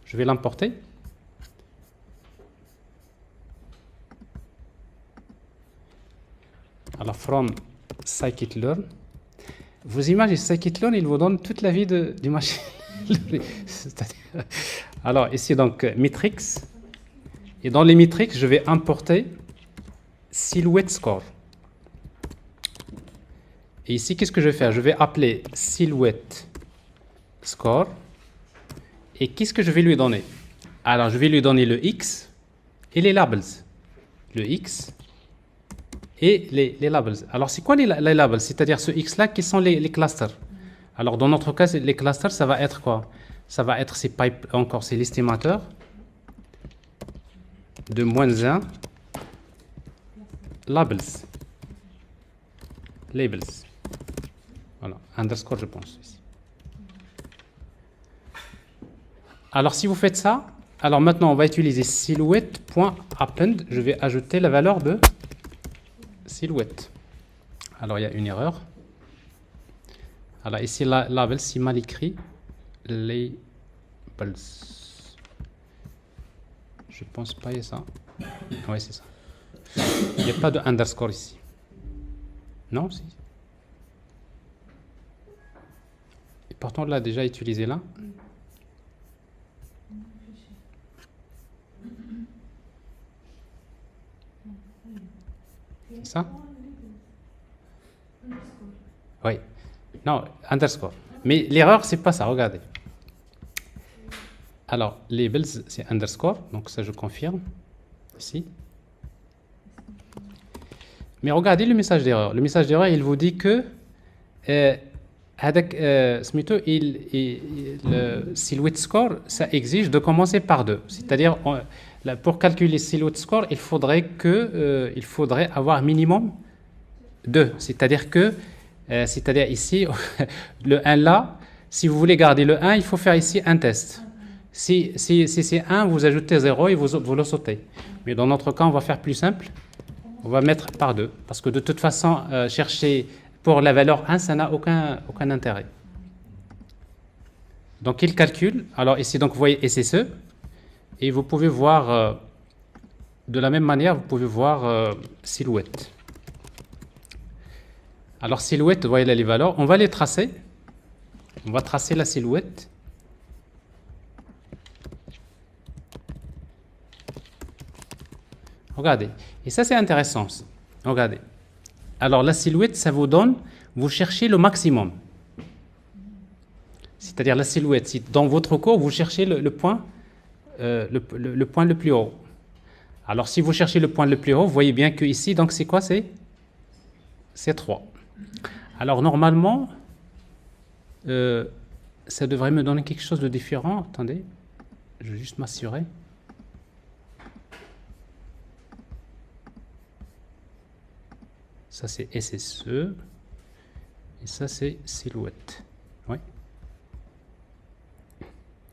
Je vais l'importer. Alors, from scikit-learn. Vous imaginez, scikit-learn, il vous donne toute la vie du machine. Alors, ici, donc, matrix. Et dans les matrix, je vais importer silhouette score. Et ici, qu'est-ce que je vais faire? Je vais appeler silhouette score. Et qu'est-ce que je vais lui donner? Alors, je vais lui donner le X et les labels. Le X et les labels. Alors, c'est quoi les labels? C'est-à-dire ce X-là, qui sont les clusters. Alors, dans notre cas, les clusters, ça va être quoi? Ça va être ces pipes, encore, c'est l'estimateur de -1 labels. Labels. Voilà, underscore, je pense. Ici. Alors, si vous faites ça, alors maintenant, on va utiliser silhouette.append. Je vais ajouter la valeur de silhouette. Alors, il y a une erreur. Alors, ici, label, c'est mal écrit. Labels. Je pense pas qu'il y a ça. Oui, c'est ça. Il n'y a pas de underscore ici. Non, si. Et pourtant, on l'a déjà utilisé là. C'est ça? Oui. Non, underscore. Mais l'erreur, c'est pas ça, regardez. Alors, labels, c'est underscore, donc ça je confirme, ici. Mais regardez le message d'erreur. Le message d'erreur, il vous dit que le silhouette score, ça exige de commencer par 2. C'est-à-dire, pour calculer silhouette score, il faudrait avoir minimum 2. C'est-à-dire que, c'est-à-dire ici, le 1 là, si vous voulez garder le 1, il faut faire ici un test. Si c'est 1, vous ajoutez 0 et vous le sautez. Mais dans notre cas, on va faire plus simple. On va mettre par 2. Parce que de toute façon, chercher pour la valeur 1, ça n'a aucun intérêt. Donc, il calcule. Alors ici, donc, vous voyez SSE. Et vous pouvez voir, de la même manière, vous pouvez voir silhouette. Alors, silhouette, vous voyez là les valeurs. On va les tracer. On va tracer la silhouette. Regardez. Et ça, c'est intéressant. Regardez. Alors, la silhouette, ça vous donne, vous cherchez le maximum. C'est-à-dire la silhouette. Si dans votre cours, vous cherchez le point le plus haut. Alors, si vous cherchez le point le plus haut, vous voyez bien que ici, donc c'est quoi? C'est 3. Alors, normalement, ça devrait me donner quelque chose de différent. Attendez, je vais juste m'assurer. Ça, c'est SSE. Et ça, c'est silhouette. Oui.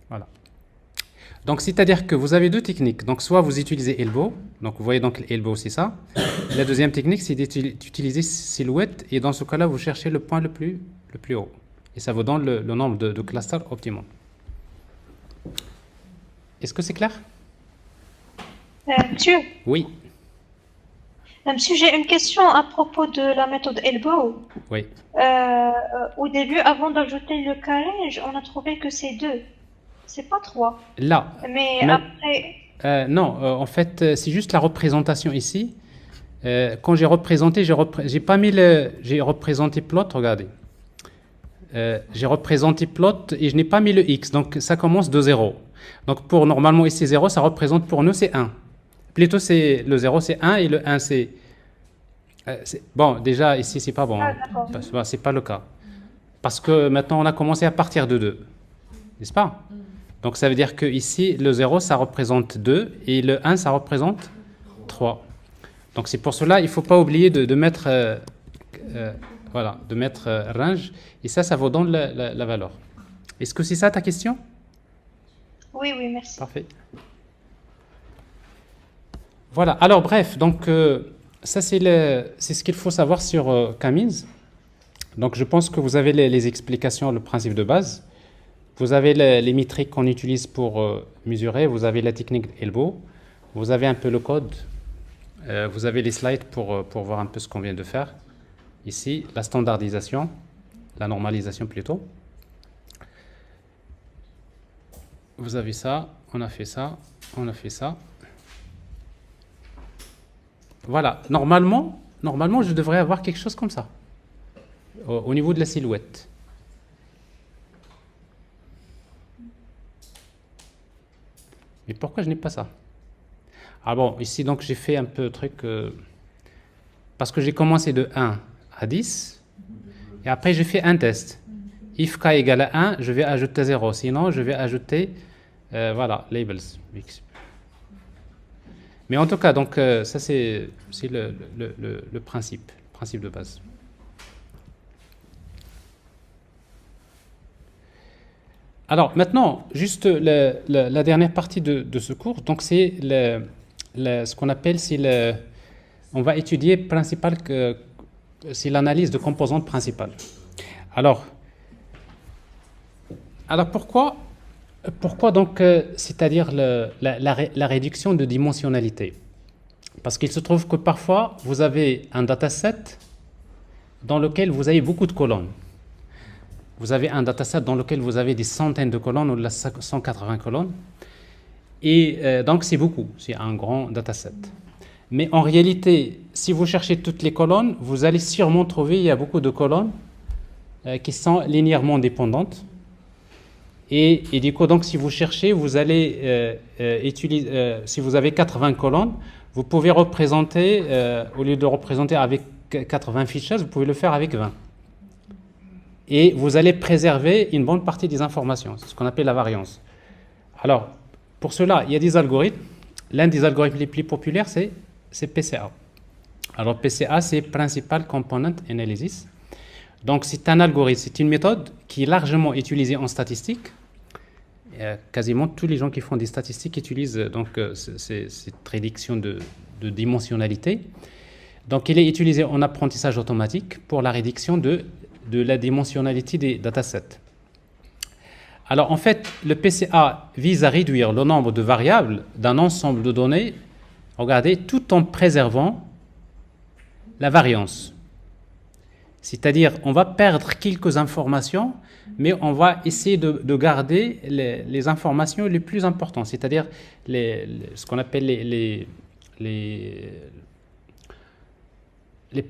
Voilà. Donc, c'est-à-dire que vous avez deux techniques. Donc, soit vous utilisez elbow. Donc, vous voyez, donc, elbow, c'est ça. La deuxième technique, c'est d'utiliser silhouette. Et dans ce cas-là, vous cherchez le point le plus haut. Et ça vous donne le nombre de clusters optimum. Est-ce que c'est clair? Monsieur, Oui. monsieur, j'ai une question à propos de la méthode elbow. Oui. Au début, avant d'ajouter le carré, on a trouvé que c'est 2. C'est pas 3. Là. Mais non. après... Non, en fait, c'est juste la représentation ici. Quand j'ai représenté, j'ai pas mis j'ai représenté plot, regardez. J'ai représenté plot et je n'ai pas mis le x, donc ça commence de 0. Donc pour normalement ici 0, ça représente pour nous c'est 1. Plutôt c'est le 0 c'est 1 et le 1 c'est... bon, déjà ici c'est pas bon, hein, parce que c'est pas le cas. Parce que maintenant on a commencé à partir de 2, n'est-ce pas? Donc ça veut dire que ici, le 0, ça représente 2 et le 1, ça représente 3. Donc c'est pour cela, il ne faut pas oublier de mettre, voilà, de mettre range. Et ça vous donne la valeur. Est-ce que c'est ça ta question? Oui, oui, merci. Parfait. Voilà, alors bref, donc ça c'est ce qu'il faut savoir sur K-means. Donc je pense que vous avez les explications, le principe de base. Vous avez les métriques qu'on utilise pour mesurer, vous avez la technique Elbow, vous avez un peu le code, vous avez les slides pour voir un peu ce qu'on vient de faire. Ici, la standardisation, la normalisation plutôt. Vous avez ça, on a fait ça, on a fait ça. Voilà, normalement, je devrais avoir quelque chose comme ça, au niveau de la silhouette. Mais pourquoi je n'ai pas ça? Ah bon, ici donc j'ai fait un peu de truc, parce que j'ai commencé de 1 à 10, et après j'ai fait un test. If k égale à 1, je vais ajouter 0, sinon je vais ajouter, voilà, labels. Mais en tout cas, donc ça c'est le principe de base. Alors maintenant, juste la dernière partie de ce cours, donc c'est ce qu'on appelle, on va étudier c'est l'analyse de composantes principales. Alors pourquoi donc, c'est-à-dire la réduction de dimensionnalité? Parce qu'il se trouve que parfois, vous avez un dataset dans lequel vous avez beaucoup de colonnes. Vous avez un dataset dans lequel vous avez des centaines de colonnes ou 180 colonnes. Et donc, c'est beaucoup, c'est un grand dataset. Mais en réalité, si vous cherchez toutes les colonnes, vous allez sûrement trouver, il y a beaucoup de colonnes qui sont linéairement dépendantes. Et du coup, donc, si vous cherchez, vous allez utiliser, si vous avez 80 colonnes, vous pouvez représenter, au lieu de représenter avec 80 features, vous pouvez le faire avec 20. Et vous allez préserver une bonne partie des informations. C'est ce qu'on appelle la variance. Alors, pour cela, il y a des algorithmes. L'un des algorithmes les plus populaires, c'est PCA. Alors, PCA, c'est Principal Component Analysis. Donc, c'est un algorithme, c'est une méthode qui est largement utilisée en statistique. Quasiment tous les gens qui font des statistiques utilisent donc cette prédiction de dimensionnalité. Donc, il est utilisé en apprentissage automatique pour la réduction de la dimensionnalité des datasets. Alors, en fait, le PCA vise à réduire le nombre de variables d'un ensemble de données, regardez, tout en préservant la variance. C'est-à-dire, on va perdre quelques informations, mais on va essayer de garder les informations les plus importantes, c'est-à-dire ce qu'on appelle les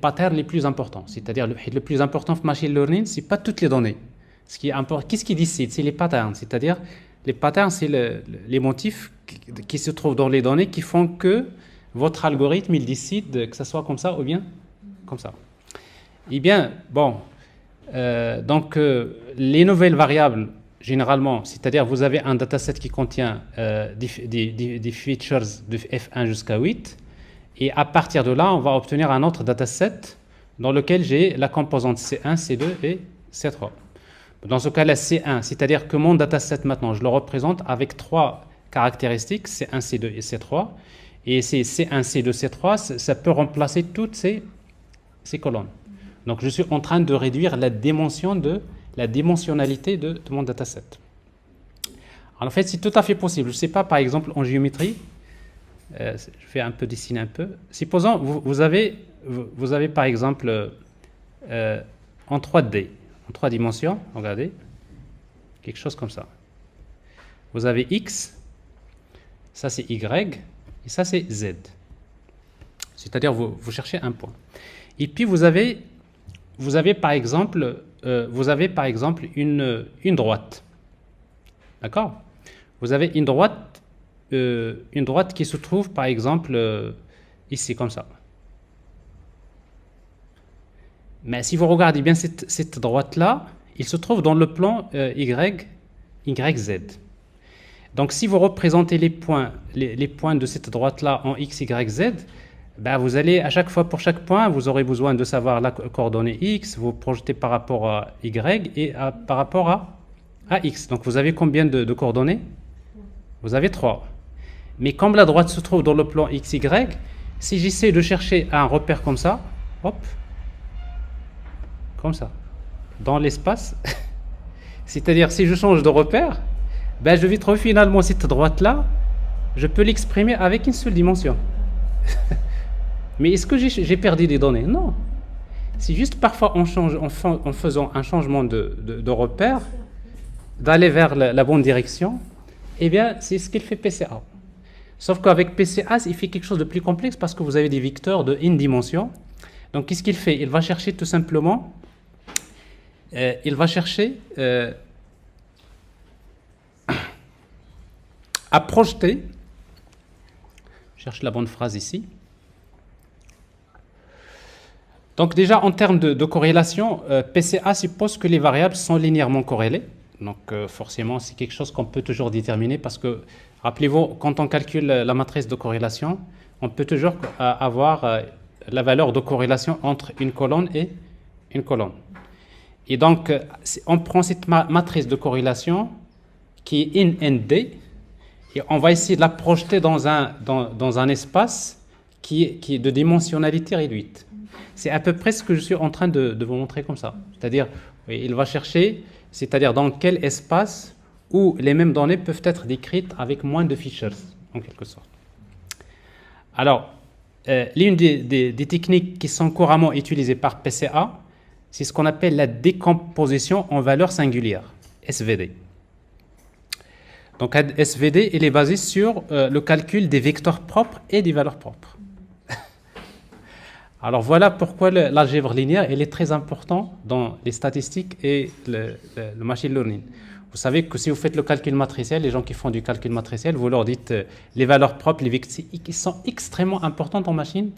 patterns les plus importants. C'est-à-dire, le plus important en machine learning, ce n'est pas toutes les données. Qu'est-ce qui décide? C'est les patterns. C'est-à-dire, les patterns, c'est les motifs qui se trouvent dans les données qui font que votre algorithme, il décide que ça soit comme ça ou bien comme ça. Eh bien, bon, donc les nouvelles variables, généralement, c'est-à-dire vous avez un dataset qui contient des features de F1 jusqu'à 8, et à partir de là, on va obtenir un autre dataset dans lequel j'ai la composante C1, C2 et C3. Dans ce cas-là, C1, c'est-à-dire que mon dataset maintenant, je le représente avec 3 caractéristiques, C1, C2 et C3, et c'est C1, C2, C3, ça peut remplacer toutes ces colonnes. Donc, je suis en train de réduire la dimensionnalité de mon dataset. Alors, en fait, c'est tout à fait possible. Je ne sais pas, par exemple, en géométrie, je vais un peu dessiner un peu. Supposons, vous avez par exemple, en 3D, en 3 dimensions, regardez, quelque chose comme ça. Vous avez X, ça c'est Y, et ça c'est Z. C'est-à-dire, vous cherchez un point. Et puis, vous avez par exemple une droite. D'accord? Vous avez une droite qui se trouve, par exemple, ici, comme ça. Mais si vous regardez bien cette droite-là, il se trouve dans le plan YZ. Donc si vous représentez les points de cette droite-là en x, y, z, ben vous allez à chaque fois, pour chaque point, vous aurez besoin de savoir la coordonnée x, vous projetez par rapport à y et par rapport à x. Donc vous avez combien de coordonnées? Vous avez 3. Mais comme la droite se trouve dans le plan x, y, si j'essaie de chercher un repère comme ça, hop, comme ça, dans l'espace, c'est-à-dire si je change de repère, ben je vais trouver finalement cette droite-là, je peux l'exprimer avec une seule dimension. Mais est-ce que j'ai perdu des données? Non. C'est juste parfois en faisant un changement de repère, d'aller vers la bonne direction, eh bien c'est ce qu'il fait PCA. Sauf qu'avec PCA, il fait quelque chose de plus complexe parce que vous avez des vecteurs de une dimension. Donc qu'est-ce qu'il fait? Il va chercher tout simplement, à projeter, je cherche la bonne phrase ici. Donc déjà en termes de corrélation, PCA suppose que les variables sont linéairement corrélées. Donc forcément c'est quelque chose qu'on peut toujours déterminer parce que, rappelez-vous, quand on calcule la matrice de corrélation, on peut toujours avoir la valeur de corrélation entre une colonne et une colonne. Et donc on prend cette matrice de corrélation qui est in ND et on va essayer de la projeter dans un espace qui est de dimensionnalité réduite. C'est à peu près ce que je suis en train de vous montrer comme ça. C'est-à-dire, il va chercher, c'est-à-dire dans quel espace où les mêmes données peuvent être décrites avec moins de features, en quelque sorte. Alors, l'une des techniques qui sont couramment utilisées par PCA, c'est ce qu'on appelle la décomposition en valeurs singulières, SVD. Donc, SVD, il est basé sur le calcul des vecteurs propres et des valeurs propres. Alors voilà pourquoi l'algèbre linéaire elle est très important dans les statistiques et le machine learning. Vous savez que si vous faites le calcul matriciel, les gens qui font du calcul matriciel, vous leur dites les valeurs propres, les vecteurs, qui sont extrêmement importantes en machine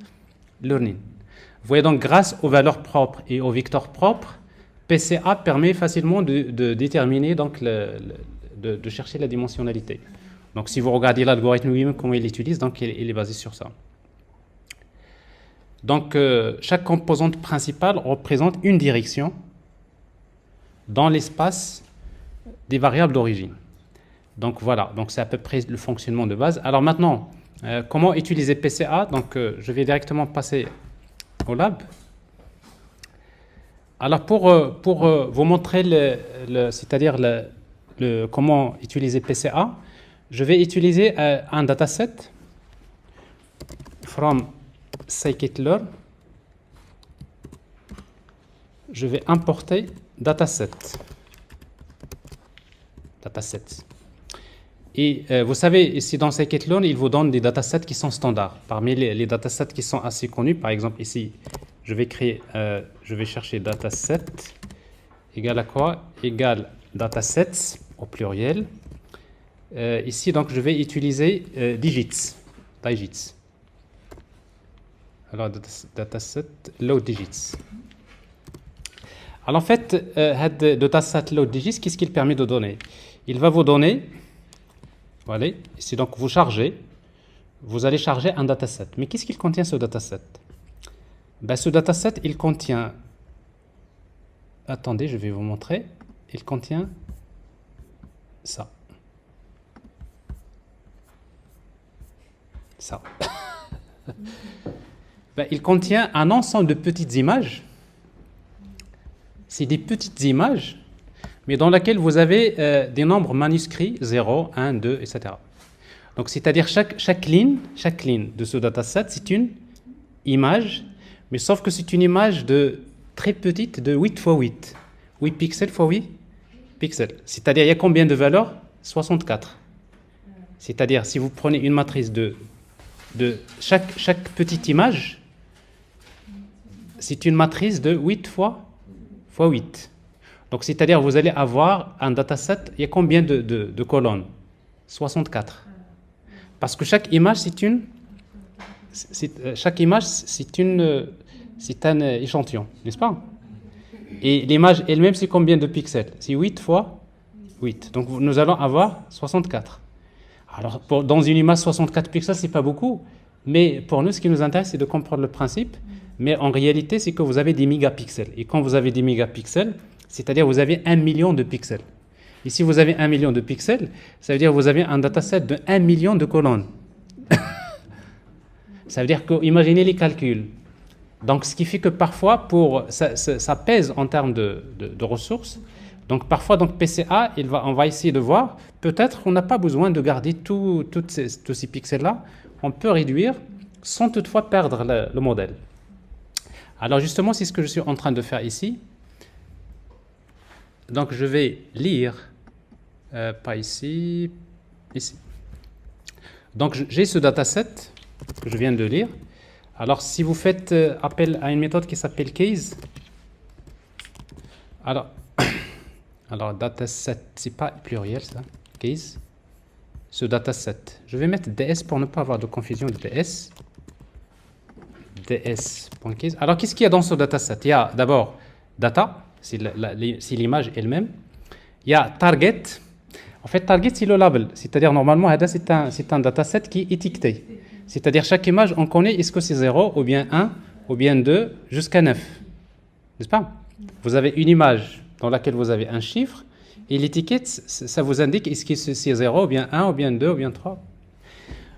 learning. Vous voyez donc grâce aux valeurs propres et aux vecteurs propres, PCA permet facilement de déterminer, donc de chercher la dimensionnalité. Donc si vous regardez l'algorithme lui-même, comment il l'utilise, donc il est basé sur ça. Donc, chaque composante principale représente une direction dans l'espace des variables d'origine. Donc, voilà. Donc, c'est à peu près le fonctionnement de base. Alors maintenant, comment utiliser PCA? Donc, je vais directement passer au lab. Alors, pour vous montrer c'est-à-dire comment utiliser PCA, je vais utiliser un dataset from scikit-learn. Je vais importer dataset. Et vous savez, ici dans scikit-learn, il vous donne des datasets qui sont standards. Parmi les datasets qui sont assez connus, par exemple ici, je vais chercher dataset égale à quoi? Égale datasets au pluriel. Ici, donc, je vais utiliser digits. Alors, dataset low digits. Alors, en fait, le dataset low digits, qu'est-ce qu'il permet de donner? Il va vous donner, voilà, ici, donc, vous allez charger un dataset. Mais qu'est-ce qu'il contient, ce dataset? Ben, ce dataset, il contient, attendez, je vais vous montrer, il contient ça. Ben, il contient un ensemble de petites images. C'est des petites images, mais dans lesquelles vous avez des nombres manuscrits, 0, 1, 2, etc. Donc, c'est-à-dire chaque ligne de ce dataset, c'est une image, mais sauf que c'est une image très petite, de 8 x 8. 8 pixels x 8 pixels. C'est-à-dire, il y a combien de valeurs? 64. C'est-à-dire, si vous prenez une matrice de chaque petite image, c'est une matrice de 8 x 8. Donc, c'est-à-dire, vous allez avoir un dataset, il y a combien de colonnes? 64. Parce que chaque image, c'est un échantillon, n'est-ce pas? Et l'image elle-même, c'est combien de pixels? C'est 8 x 8. Donc, nous allons avoir 64. Alors, dans une image 64 pixels, c'est pas beaucoup. Mais pour nous, ce qui nous intéresse, c'est de comprendre le principe. Mais en réalité, c'est que vous avez des mégapixels. Et quand vous avez des mégapixels, c'est-à-dire vous avez 1 million de pixels. Et si vous avez 1 million de pixels, ça veut dire que vous avez un dataset de 1 million de colonnes. Ça veut dire que, imaginez les calculs. Donc, ce qui fait que parfois, ça pèse en termes de ressources. Donc, parfois, donc, PCA, on va essayer de voir. Peut-être qu'on n'a pas besoin de garder tous ces pixels-là. On peut réduire sans toutefois perdre le modèle. Alors, justement, c'est ce que je suis en train de faire ici. Donc, je vais lire, pas ici, ici. Donc, j'ai ce dataset que je viens de lire. Alors, si vous faites appel à une méthode qui s'appelle case, alors dataset, c'est pas pluriel ça, case, ce dataset. Je vais mettre ds pour ne pas avoir de confusion de ds. ds.case. Alors, qu'est-ce qu'il y a dans ce dataset? Il y a d'abord data, c'est l'image elle-même. Il y a target. En fait, target, c'est le label. C'est-à-dire, normalement, c'est un dataset qui est étiqueté. C'est-à-dire, chaque image, on connaît est-ce que c'est 0, ou bien 1, ou bien 2, jusqu'à 9. N'est-ce pas? Vous avez une image dans laquelle vous avez un chiffre, et l'étiquette, ça vous indique est-ce que c'est 0, ou bien 1, ou bien 2, ou bien 3.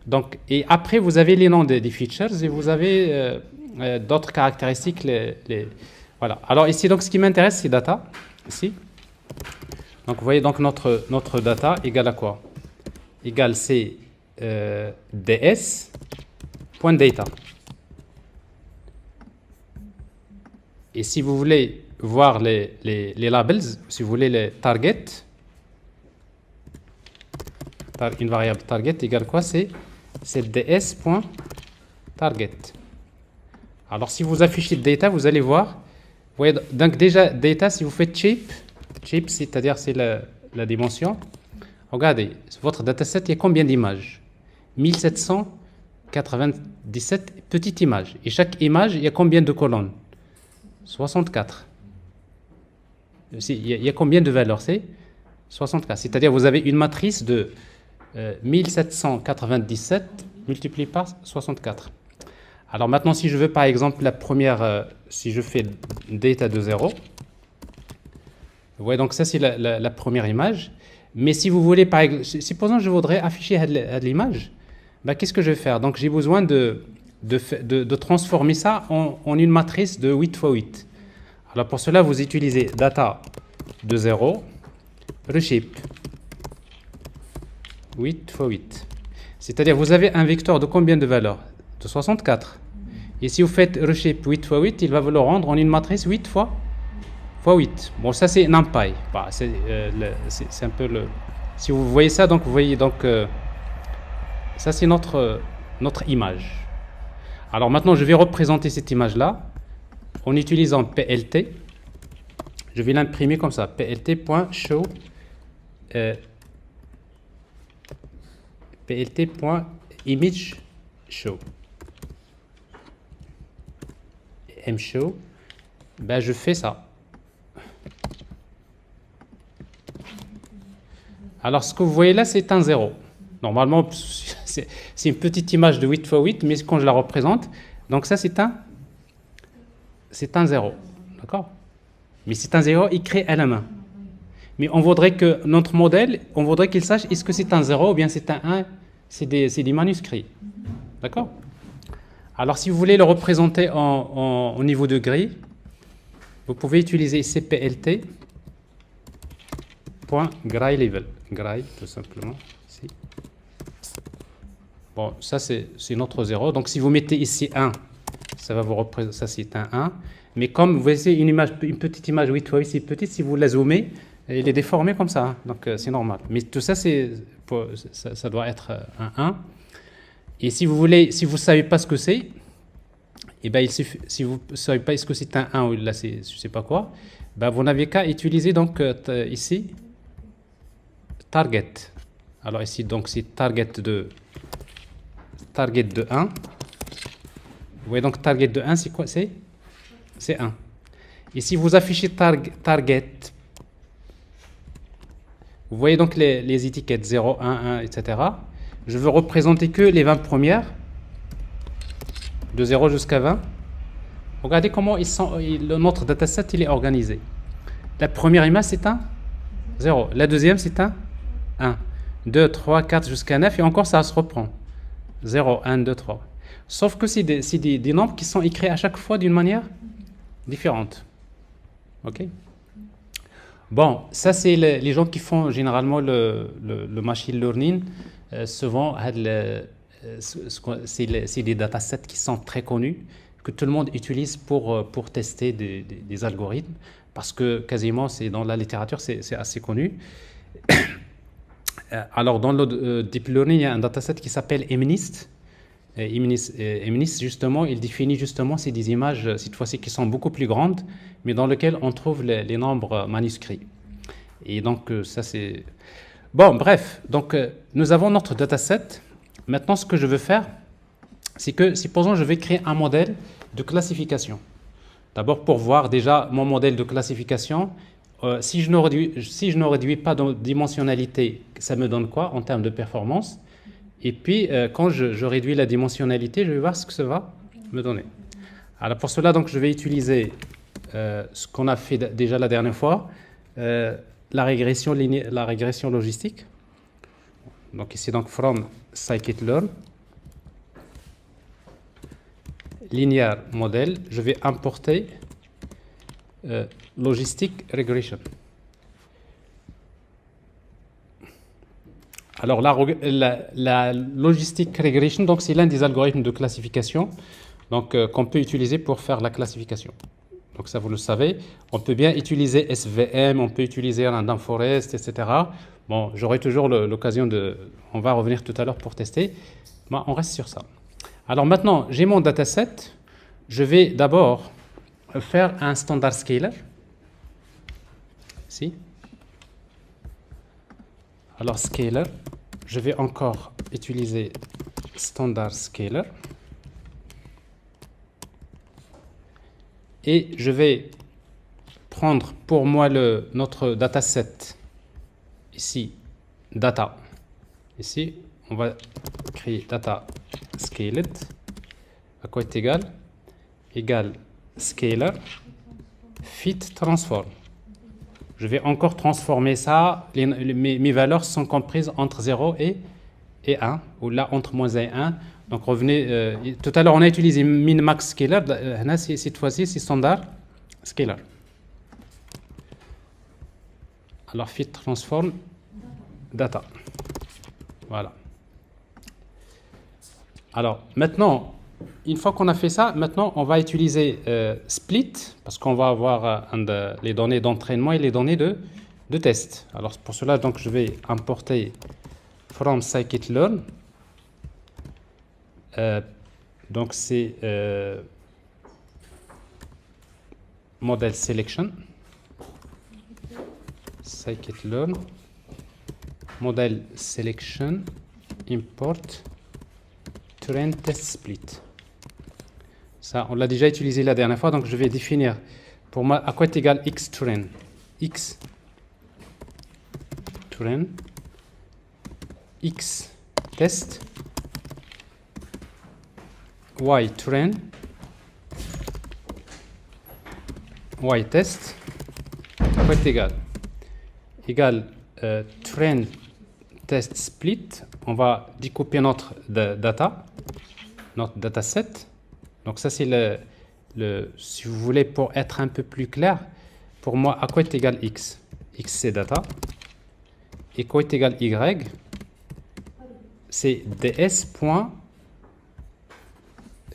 Donc, et après, vous avez les noms des features, et vous avez d'autres caractéristiques. Voilà. Alors ici, donc, ce qui m'intéresse, c'est data. Ici. Donc, vous voyez, donc, notre data égale à quoi? Égale, c'est ds.data. Et si vous voulez voir les labels, si vous voulez les targets, une variable target égale quoi? C'est ds.target. Alors, si vous affichez data, vous allez voir. Vous voyez, donc déjà, data, si vous faites shape, c'est-à-dire c'est la dimension. Regardez, votre dataset, il y a combien d'images? 1797 petites images. Et chaque image, il y a combien de colonnes? 64. Il y a combien de valeurs? C'est 64. C'est-à-dire vous avez une matrice de 1797 multiplié par 64. Alors maintenant, si je veux par exemple la première, si je fais data de 0, vous voyez, donc ça c'est la première image. Mais si vous voulez, par exemple, supposons que je voudrais afficher l'image, ben, qu'est-ce que je vais faire? Donc j'ai besoin de transformer ça en une matrice de 8 x 8. Alors pour cela, vous utilisez data de 0, reshape 8 x 8. C'est-à-dire vous avez un vecteur de combien de valeurs? De 64. Et si vous faites reshape 8 x 8, il va vous le rendre en une matrice 8 x 8. Bon, ça c'est NumPy. Bah, c'est un peu le... Si vous voyez ça, donc vous voyez donc... ça c'est notre image. Alors maintenant, je vais représenter cette image-là en utilisant PLT. Je vais l'imprimer comme ça. PLT.show PLT.imageShow. mshow. Ben, je fais ça. Alors, ce que vous voyez là, c'est un 0. Normalement, c'est une petite image de 8 x 8, mais quand je la représente, donc ça, c'est un 0. D'accord? Mais c'est un 0 écrit à la main. Mais on voudrait que notre modèle, on voudrait qu'il sache est-ce que c'est un 0 ou bien c'est un 1, c'est des manuscrits. D'accord? Alors, si vous voulez le représenter au niveau de grille, vous pouvez utiliser cplt.grayLevel. Gray, tout simplement. Ici. Bon, ça, c'est notre 0. Donc, si vous mettez ici 1, ça va vous représenter, ça, c'est un 1. Mais comme vous voyez une petite image 8 x 8, c'est petite, si vous la zoomez, il est déformé comme ça. Hein. Donc, c'est normal. Mais tout ça, ça doit être un 1. Et si vous voulez, si vous ne savez pas ce que c'est, eh ben, si vous ne savez pas est-ce que c'est un 1 ou là, c'est je ne sais pas quoi, ben, vous n'avez qu'à utiliser donc ici target. Alors ici, donc, c'est target de 1. Vous voyez donc target de 1, c'est quoi? C'est 1. Et si vous affichez target, vous voyez donc les étiquettes 0, 1, 1, etc. je veux représenter que les 20 premières, de 0 jusqu'à 20. Regardez comment notre dataset il est organisé. La première image, c'est un 0. La deuxième, c'est un 1. 2, 3, 4 jusqu'à 9. Et encore, ça se reprend. 0, 1, 2, 3. Sauf que c'est des nombres qui sont écrits à chaque fois d'une manière différente. OK? Bon, ça, c'est les gens qui font généralement le machine learning. Souvent, c'est des datasets qui sont très connus, que tout le monde utilise pour tester des algorithmes, parce que quasiment, c'est dans la littérature, c'est assez connu. Alors, dans le deep learning, il y a un dataset qui s'appelle MNIST. MNIST, justement, il définit justement, c'est des images, cette fois-ci, qui sont beaucoup plus grandes, mais dans lesquelles on trouve les nombres manuscrits. Et donc, ça, c'est... Bon, bref, donc, nous avons notre dataset. Maintenant, ce que je veux faire, c'est que, supposons, je vais créer un modèle de classification. D'abord, pour voir déjà mon modèle de classification, si je ne réduis pas de dimensionnalité, ça me donne quoi en termes de performance? Et puis, quand je réduis la dimensionnalité, je vais voir ce que ça va me donner. Alors, pour cela, donc, je vais utiliser ce qu'on a fait déjà la dernière fois, la régression logistique. Donc, ici, donc, from scikit-learn, linear model, je vais importer logistic regression. Alors, la logistic regression, donc c'est l'un des algorithmes de classification, donc qu'on peut utiliser pour faire la classification. Donc ça, vous le savez. On peut bien utiliser SVM, on peut utiliser Random Forest, etc. Bon, j'aurai toujours l'occasion de... On va revenir tout à l'heure pour tester. Mais on reste sur ça. Alors maintenant, j'ai mon dataset. Je vais d'abord faire un standard scaler. Ici. Alors, scaler, je vais encore utiliser standard scaler. Et je vais prendre pour moi notre dataset, ici, data. Ici, on va créer data scaled, à quoi est égal? Égal scaler, fit transform. Je vais encore transformer ça. Mes valeurs sont comprises entre 0 et 1, ou là entre moins 1 et 1. Donc revenez, tout à l'heure on a utilisé min-max scaler, cette fois-ci c'est standard scaler. Alors fit transform data. Voilà. Alors maintenant, une fois qu'on a fait ça, maintenant on va utiliser split, parce qu'on va avoir les données d'entraînement et les données de test. Alors pour cela, donc, je vais importer from scikit-learn. Donc c'est model selection, scikit-learn, model selection, import train test split. Ça, on l'a déjà utilisé la dernière fois, donc je vais définir pour moi à quoi est égal x train. X train, x test, y train, y test, à quoi est égal? Égal train test split. On va découper notre data, notre dataset. Donc ça c'est si vous voulez, pour être un peu plus clair, pour moi, à quoi est égal x? X c'est data. Et quoi est égal y? C'est ds.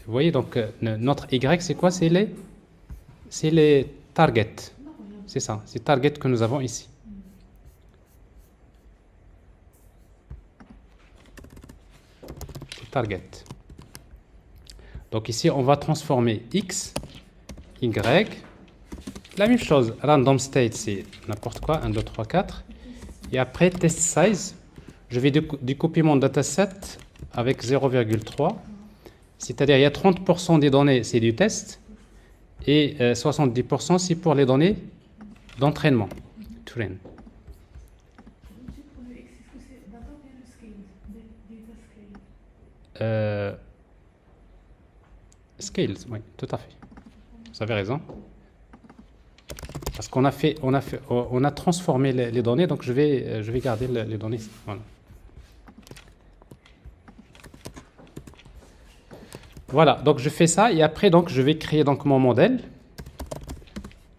Vous voyez, donc notre y c'est quoi? C'est les targets. C'est ça, c'est target que nous avons ici. Target. Donc ici, on va transformer x, y, la même chose. Random state, c'est n'importe quoi, 1, 2, 3, 4. Et après, test size, je vais découper mon dataset avec 0,3. C'est-à-dire, il y a 30% des données, c'est du test, et 70%, c'est pour les données d'entraînement. Train. euh, scales, oui, tout à fait. Vous avez raison. Parce qu'on on a transformé les données, donc je vais garder les données. Voilà. Voilà, donc je fais ça et après donc je vais créer donc mon modèle.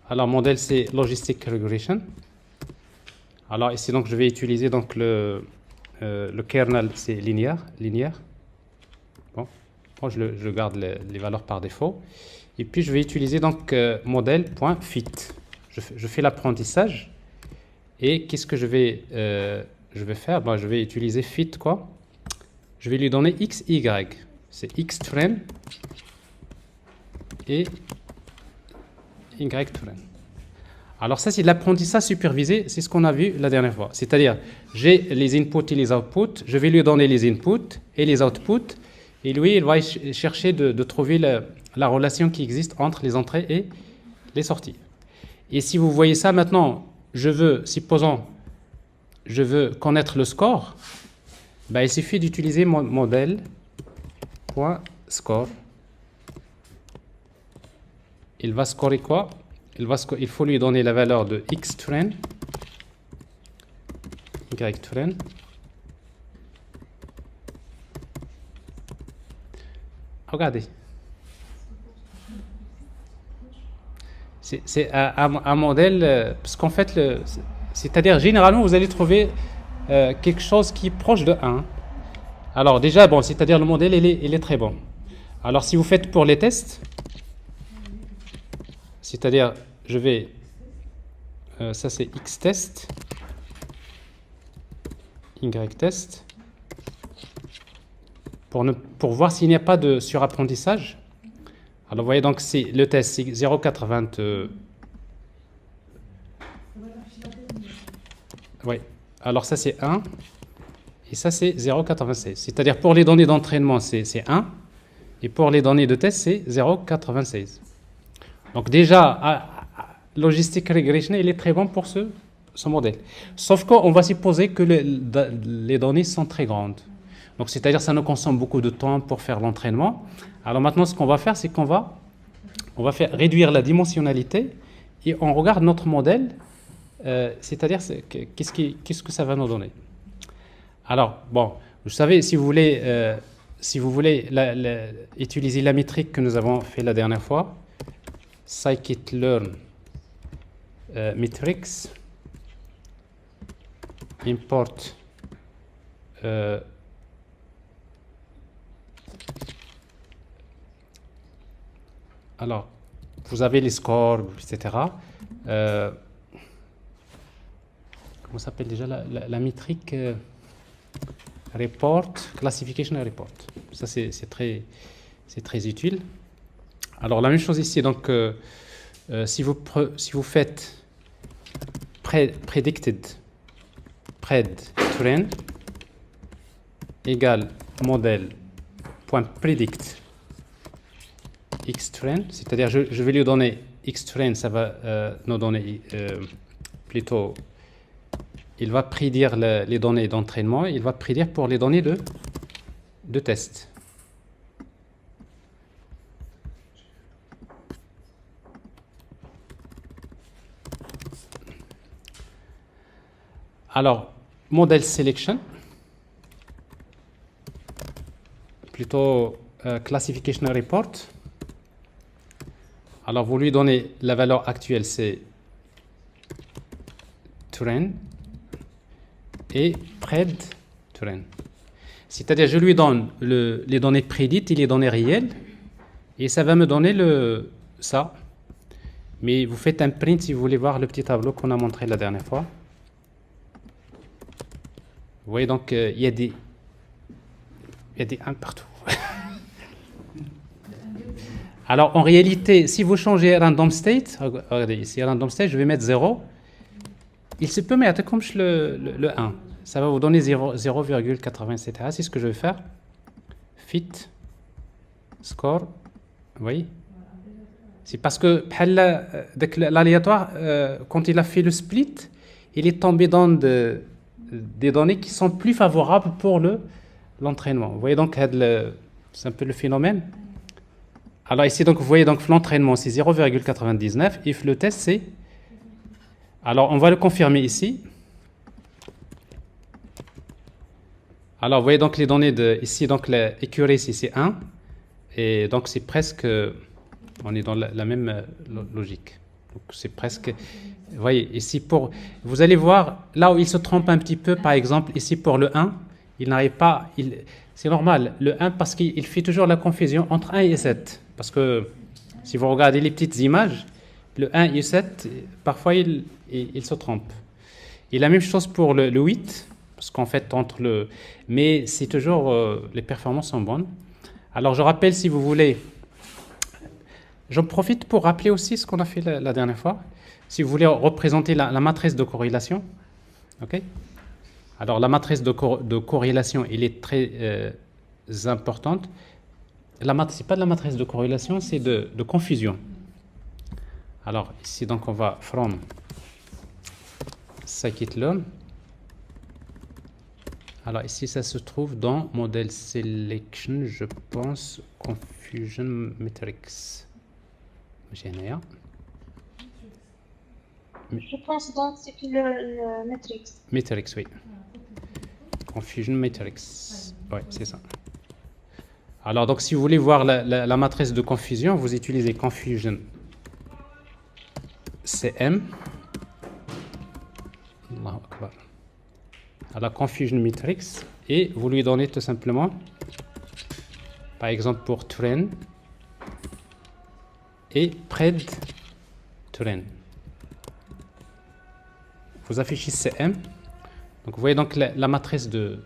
Alors modèle c'est Logistic Regression. Alors ici donc je vais utiliser donc le kernel c'est linéaire. Bon, moi je garde les valeurs par défaut. Et puis je vais utiliser donc modèle.fit. Je fais l'apprentissage et qu'est-ce que je vais faire? Ben, je vais utiliser fit quoi. Je vais lui donner x, y. C'est xtrain et ytrain. Alors ça, c'est de l'apprentissage supervisé, c'est ce qu'on a vu la dernière fois. C'est-à-dire, j'ai les inputs et les outputs, je vais lui donner les inputs et les outputs, et lui, il va chercher de trouver la relation qui existe entre les entrées et les sorties. Et si vous voyez ça maintenant, supposons, je veux connaître le score, ben, il suffit d'utiliser mon modèle.score. Il va scorer quoi? Il faut lui donner la valeur de xtrain, ytrain. Regardez. C'est un modèle, parce qu'en fait, c'est-à-dire généralement, vous allez trouver quelque chose qui est proche de 1. Alors déjà, bon, c'est-à-dire le modèle, il est très bon. Alors si vous faites pour les tests, c'est-à-dire, je vais, ça c'est x-test, y-test, pour voir s'il n'y a pas de surapprentissage. Alors vous voyez donc le test c'est 0,80. Oui. Alors ça c'est 1 et ça c'est 0,96. C'est-à-dire pour les données d'entraînement c'est 1 et pour les données de test c'est 0,96. Donc déjà Logistic Regression il est très bon pour ce modèle. Sauf qu'on va supposer que les données sont très grandes. Donc c'est-à-dire ça nous consomme beaucoup de temps pour faire l'entraînement. Alors maintenant ce qu'on va faire c'est qu'on va faire réduire la dimensionnalité et on regarde notre modèle, c'est-à-dire qu'est-ce que ça va nous donner. Alors bon, vous savez si vous voulez utiliser la métrique que nous avons fait la dernière fois, scikit-learn metrics import alors, vous avez les scores, etc. Comment s'appelle déjà la métrique report, classification report. Ça, c'est très utile. Alors, la même chose ici. Donc, si vous faites predicted train égale modèle.predict xtrain, c'est-à-dire je vais lui donner xtrain, ça va nous donner plutôt, il va prédire les données d'entraînement, il va prédire pour les données de test. Alors, model selection, plutôt classification report. Alors, vous lui donnez la valeur actuelle, c'est train et pred train. C'est-à-dire, je lui donne les données prédites et les données réelles, et ça va me donner ça. Mais vous faites un print si vous voulez voir le petit tableau qu'on a montré la dernière fois. Vous voyez donc, il y a des 1 partout. Alors, en réalité, si vous changez random state, regardez ici, random state, je vais mettre 0. Il se peut mettre comme le 1. Ça va vous donner 0,80, etc. C'est ce que je vais faire. Fit, score, vous voyez. C'est parce que l'aléatoire, quand il a fait le split, il est tombé dans des données qui sont plus favorables pour l'entraînement. Vous voyez donc, c'est un peu le phénomène. Alors ici, donc, vous voyez donc l'entraînement, c'est 0,99. If le test, c'est... Alors, on va le confirmer ici. Alors, vous voyez donc les données ici, donc l'accuracy, c'est 1. Et donc, c'est presque... On est dans la même logique. Donc, c'est presque... Vous voyez, ici, vous allez voir, là où il se trompe un petit peu, par exemple, ici, pour le 1, il n'arrive pas... C'est normal, le 1, parce qu'il fait toujours la confusion entre 1 et 7. Parce que, si vous regardez les petites images, le 1 et 7, parfois, il se trompe. Et la même chose pour le 8, parce qu'en fait, mais c'est toujours... les performances sont bonnes. Alors, je rappelle, si vous voulez... J'en profite pour rappeler aussi ce qu'on a fait la dernière fois. Si vous voulez représenter la matrice de corrélation, ok? Alors, la matrice de corrélation, elle est très importante. Ce n'est pas de la matrice de corrélation, c'est de confusion. Alors, ici, donc, on va from scikit-learn. Alors, ici, ça se trouve dans model selection, je pense, confusion matrix. GNR. Je pense donc c'est le matrix. Matrix, oui. Confusion matrix. Oui, c'est ça. Alors, donc, si vous voulez voir la matrice de confusion, vous utilisez confusion CM. Allahu Akbar. À la confusion matrix, et vous lui donnez tout simplement, par exemple, pour trend et pred trend. Vous affichez CM. Donc, vous voyez donc la matrice de...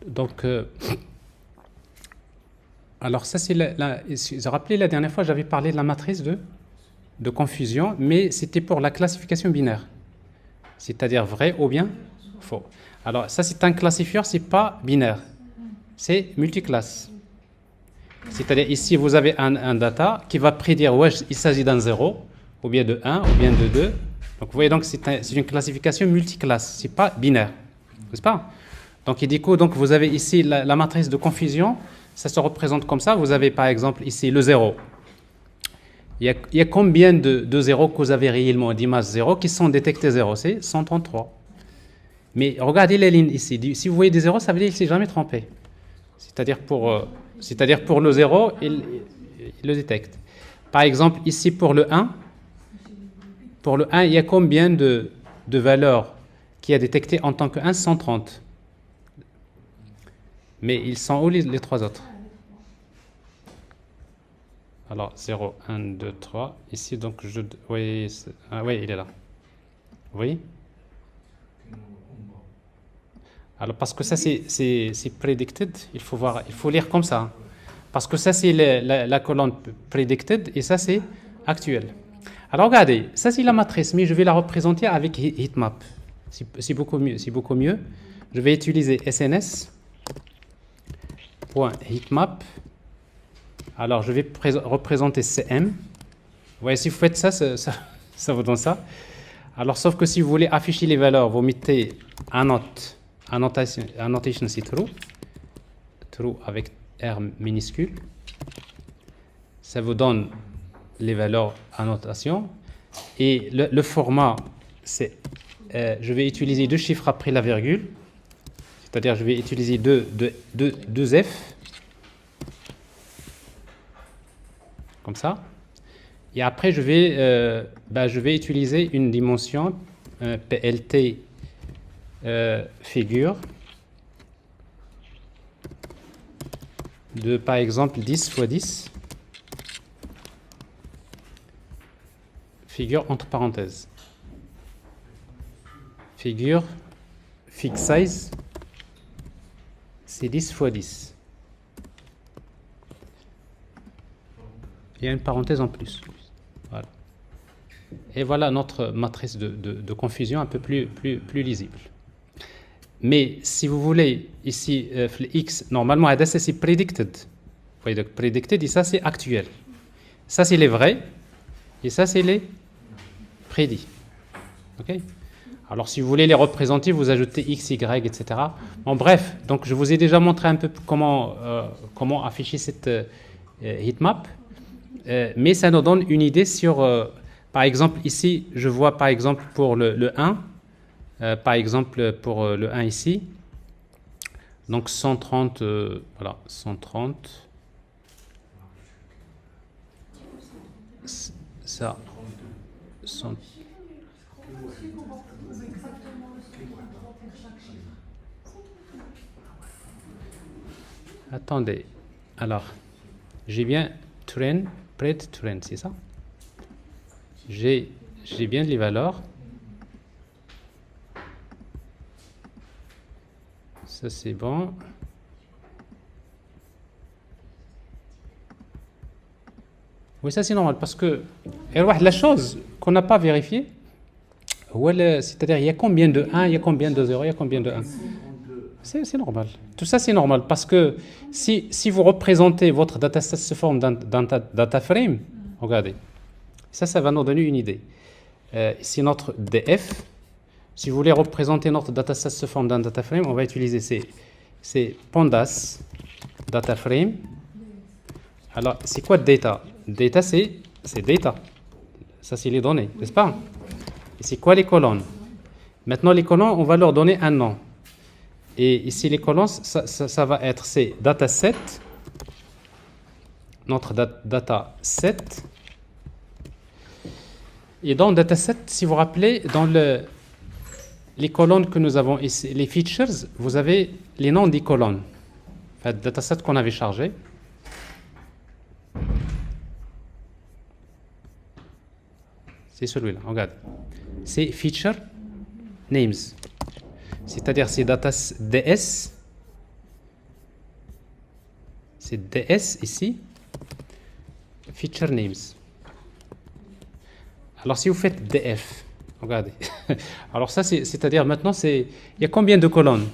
Donc, alors ça c'est vous vous rappelez la dernière fois j'avais parlé de la matrice de confusion, mais c'était pour la classification binaire, c'est-à-dire vrai ou bien faux. Alors ça c'est un classifieur, c'est pas binaire, c'est multiclasse. C'est-à-dire ici vous avez un data qui va prédire ouais, il s'agit d'un 0, ou bien de 1, ou bien de 2. Donc vous voyez donc c'est une classification multiclasse, c'est pas binaire, n'est-ce pas? Donc, du coup, donc vous avez ici la matrice de confusion, ça se représente comme ça. Vous avez par exemple ici le 0. Il y a combien de zéros que vous avez réellement d'images 0 qui sont détectés 0? C'est 133. Mais regardez les lignes ici. Si vous voyez des zéros, ça veut dire qu'il ne s'est jamais trompé. C'est-à-dire pour le 0, il le détecte. Par exemple, ici pour le 1, il y a combien de valeurs qui a détecté en tant que 1? 130. Mais ils sont où les trois autres? Alors, 0, 1, 2, 3. Ici, donc, oui, oui, il est là. Vous voyez? Alors, parce que ça, c'est predicted. Il faut lire comme ça. Parce que ça, c'est la colonne predicted et ça, c'est actuel. Alors, regardez. Ça, c'est la matrice, mais je vais la représenter avec heatmap. C'est beaucoup mieux. C'est beaucoup mieux. Je vais utiliser sns.heatmap. Alors, je vais représenter CM. Vous voyez, si vous faites ça, ça vous donne ça. Alors, sauf que si vous voulez afficher les valeurs, vous mettez annotation c'est true. True avec R minuscule. Ça vous donne les valeurs annotation. Et le format, c'est, je vais utiliser 2 chiffres après la virgule. C'est-à-dire, je vais utiliser 2 F. Comme ça. Et après, je vais utiliser une dimension PLT figure de, par exemple, 10 x 10. Figure entre parenthèses. Figure fixed size, c'est 10 x 10. Il y a une parenthèse en plus. Voilà. Et voilà notre matrice de confusion un peu plus lisible. Mais si vous voulez, ici, X, normalement, ça c'est predicted. Vous voyez, donc predicted, et ça c'est actuel. Ça c'est les vrais, et ça c'est les prédits. OK? Alors si vous voulez les représenter, vous ajoutez X, Y, etc. En bref, donc je vous ai déjà montré un peu comment afficher cette heatmap. Mais ça nous donne une idée sur, par exemple, ici, je vois par exemple pour le 1, par exemple pour le 1 ici, donc 130, voilà, 130, ça, 100. Attendez, alors, j'ai bien train, prêt train, c'est ça? J'ai bien les valeurs. Ça c'est bon. Oui, ça c'est normal parce que la chose qu'on n'a pas vérifiée, c'est-à-dire il y a combien de 1, il y a combien de 0, il y a combien de 1. C'est normal. Tout ça, c'est normal parce que si vous représentez votre dataset sous forme d'un data frame, regardez, ça va nous donner une idée. Ici, notre DF, si vous voulez représenter notre dataset sous forme d'un data frame, on va utiliser ces pandas data frame. Alors, c'est quoi data? Data, c'est data. Ça, c'est les données, n'est-ce pas? Et c'est quoi les colonnes? Maintenant, les colonnes, on va leur donner un nom. Et ici, les colonnes, ça va être ces dataset, notre dataset. Et dans le dataset, si vous vous rappelez, dans les colonnes que nous avons ici, les features, vous avez les noms des colonnes. Enfin, le dataset qu'on avait chargé. C'est celui-là, regarde. C'est feature names. C'est-à-dire c'est datas DS. C'est DS ici. Feature names. Alors si vous faites DF, regardez. Alors ça c'est-à-dire maintenant il y a combien de colonnes?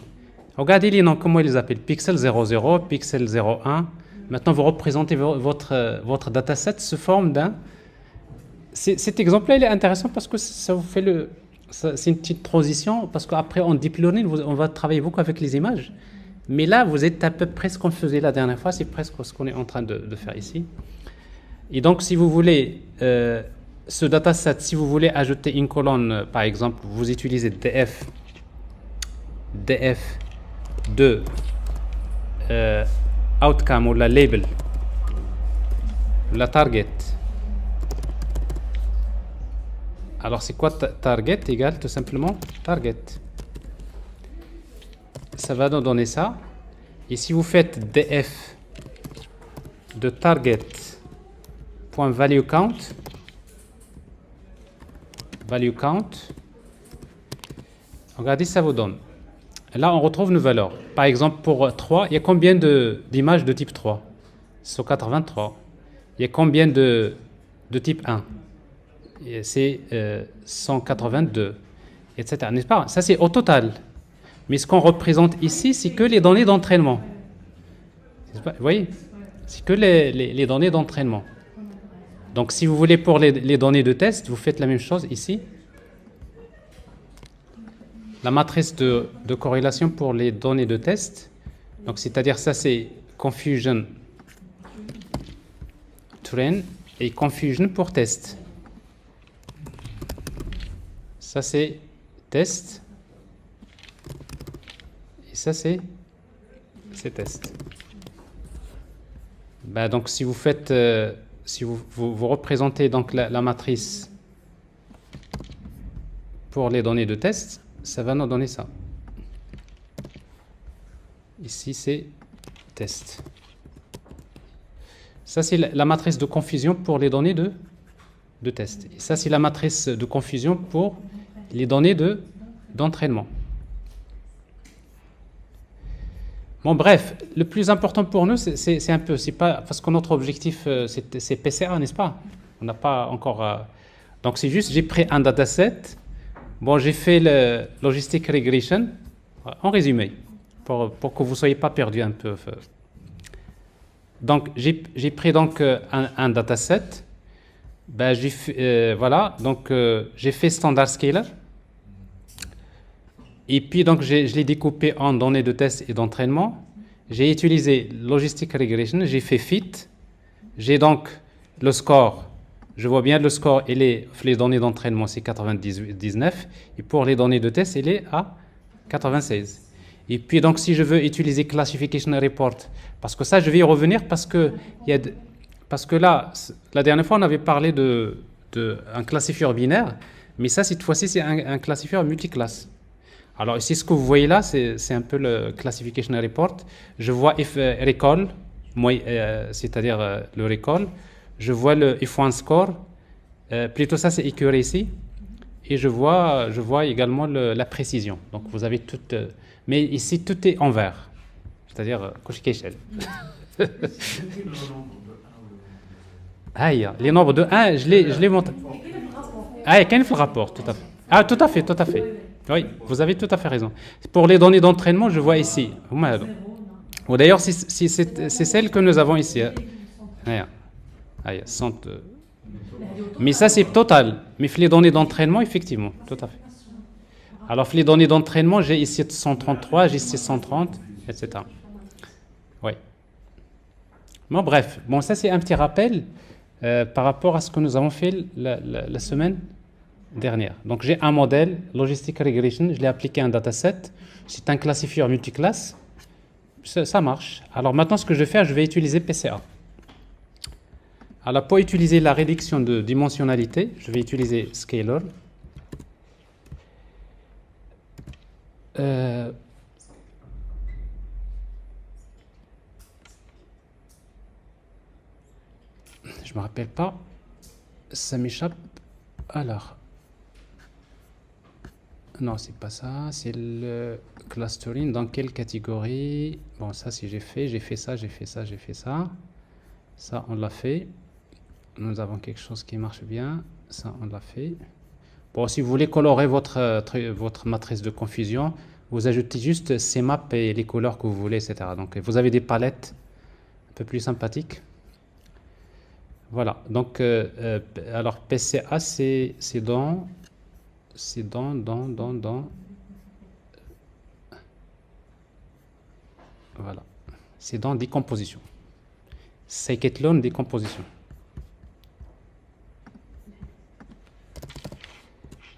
Regardez les noms, comment ils les appellent. Pixel 00, pixel 01. Maintenant vous représentez votre dataset sous forme d'un. Cet exemple-là il est intéressant parce que ça vous fait c'est une petite transition parce qu'après en deep learning on va travailler beaucoup avec les images. Mais là vous êtes à peu près ce qu'on faisait la dernière fois, c'est presque ce qu'on est en train de faire ici. Et donc si vous voulez ce dataset, si vous voulez ajouter une colonne, par exemple, vous utilisez df de outcome ou la label, la target. Alors c'est quoi target égale tout simplement target. Ça va nous donner ça. Et si vous faites df de target.value count, regardez, ça vous donne. Là, on retrouve nos valeurs. Par exemple, pour 3, il y a combien d'images de type 3? 183. Il y a combien de type 1? C'est 182. etc. N'est-ce pas? Ça, c'est au total. Mais ce qu'on représente ici, c'est que les données d'entraînement. Vous voyez? C'est que les données d'entraînement. Donc, si vous voulez pour les données de test, vous faites la même chose ici. La matrice de corrélation pour les données de test. Donc, c'est-à-dire ça, c'est confusion train et confusion pour test. Ça, c'est test. Et ça, c'est test. Ben, donc, si vous faites, si vous représentez donc la matrice pour les données de test, ça va nous donner ça. Ici, c'est test. Ça, c'est la matrice de confusion pour les données de test. Et ça, c'est la matrice de confusion pour les données d'entraînement. Bon, bref, le plus important pour nous, c'est un peu, c'est pas, parce que notre objectif, c'est PCA, n'est-ce pas? On n'a pas encore... donc, c'est juste, j'ai pris un dataset. Bon, j'ai fait le logistic regression, en résumé, pour que vous ne soyez pas perdu un peu. Donc, j'ai pris donc un dataset. Ben, voilà, donc j'ai fait standard scaler. Et puis, donc, je l'ai découpé en données de test et d'entraînement. J'ai utilisé logistic regression, j'ai fait fit. J'ai donc le score. Je vois bien le score, les données d'entraînement, c'est 99. Et pour les données de test, il est à 96. Et puis, donc, si je veux utiliser Classification Report, parce que ça, je vais y revenir parce que là, la dernière fois, on avait parlé d'un classifieur binaire, mais ça, cette fois-ci, c'est un classifieur multiclasse. Alors, ici, ce que vous voyez là, c'est un peu le Classification Report. Je vois recall, c'est-à-dire le recall. Je vois le if1 score. Plutôt, ça, c'est accuracy. Et je vois également la précision. Donc, vous avez tout... mais ici, tout est en vert. C'est-à-dire, Koshikeishel. Aïe, les nombres de 1, je les montre. Ah, il y a le rapport, tout à fait. Ah, tout à fait, tout à fait. Oui, vous avez tout à fait raison. Pour les données d'entraînement, je vois ici. Ou d'ailleurs, c'est celle que nous avons ici. Aïe, mais ça, c'est total. Mais les données d'entraînement, effectivement, tout à fait. Alors, les données d'entraînement, j'ai ici 133, j'ai ici 130, etc. Oui. Bon, bref. Bon, ça, c'est un petit rappel par rapport à ce que nous avons fait la semaine dernière. Donc, j'ai un modèle, Logistic Regression, je l'ai appliqué à un dataset. C'est un classifieur multiclasse. Ça marche. Alors, maintenant, ce que je vais faire, je vais utiliser PCA. Alors, pour utiliser la réduction de dimensionnalité, je vais utiliser Scalar. Je me rappelle pas. Ça m'échappe. Alors. Non, c'est pas ça. C'est le clustering. Dans quelle catégorie? Bon, ça, si j'ai fait ça, j'ai fait ça, j'ai fait ça. Ça, on l'a fait. Nous avons quelque chose qui marche bien. Ça, on l'a fait. Bon, si vous voulez colorer votre matrice de confusion, vous ajoutez juste ces maps et les couleurs que vous voulez, etc. Donc, vous avez des palettes un peu plus sympathiques. Voilà. Donc, alors, PCA, c'est dans... Voilà. C'est dans décomposition. Scikit-learn décomposition.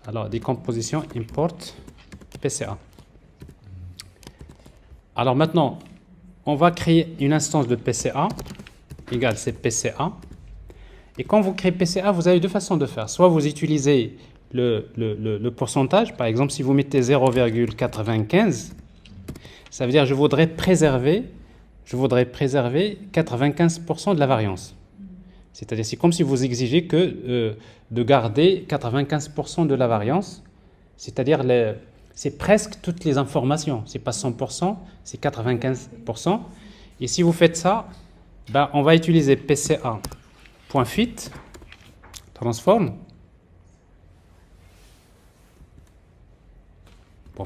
Alors, décomposition, import, PCA. Alors maintenant, on va créer une instance de PCA, égale c'est PCA. Et quand vous créez PCA, vous avez deux façons de faire. Soit vous utilisez le pourcentage, par exemple, si vous mettez 0,95, ça veut dire que je voudrais préserver 95% de la variance. C'est-à-dire, c'est comme si vous exigez que de garder 95% de la variance, c'est-à-dire c'est presque toutes les informations. C'est pas 100%, c'est 95%. Et si vous faites ça, ben, on va utiliser PCA.fit, transform.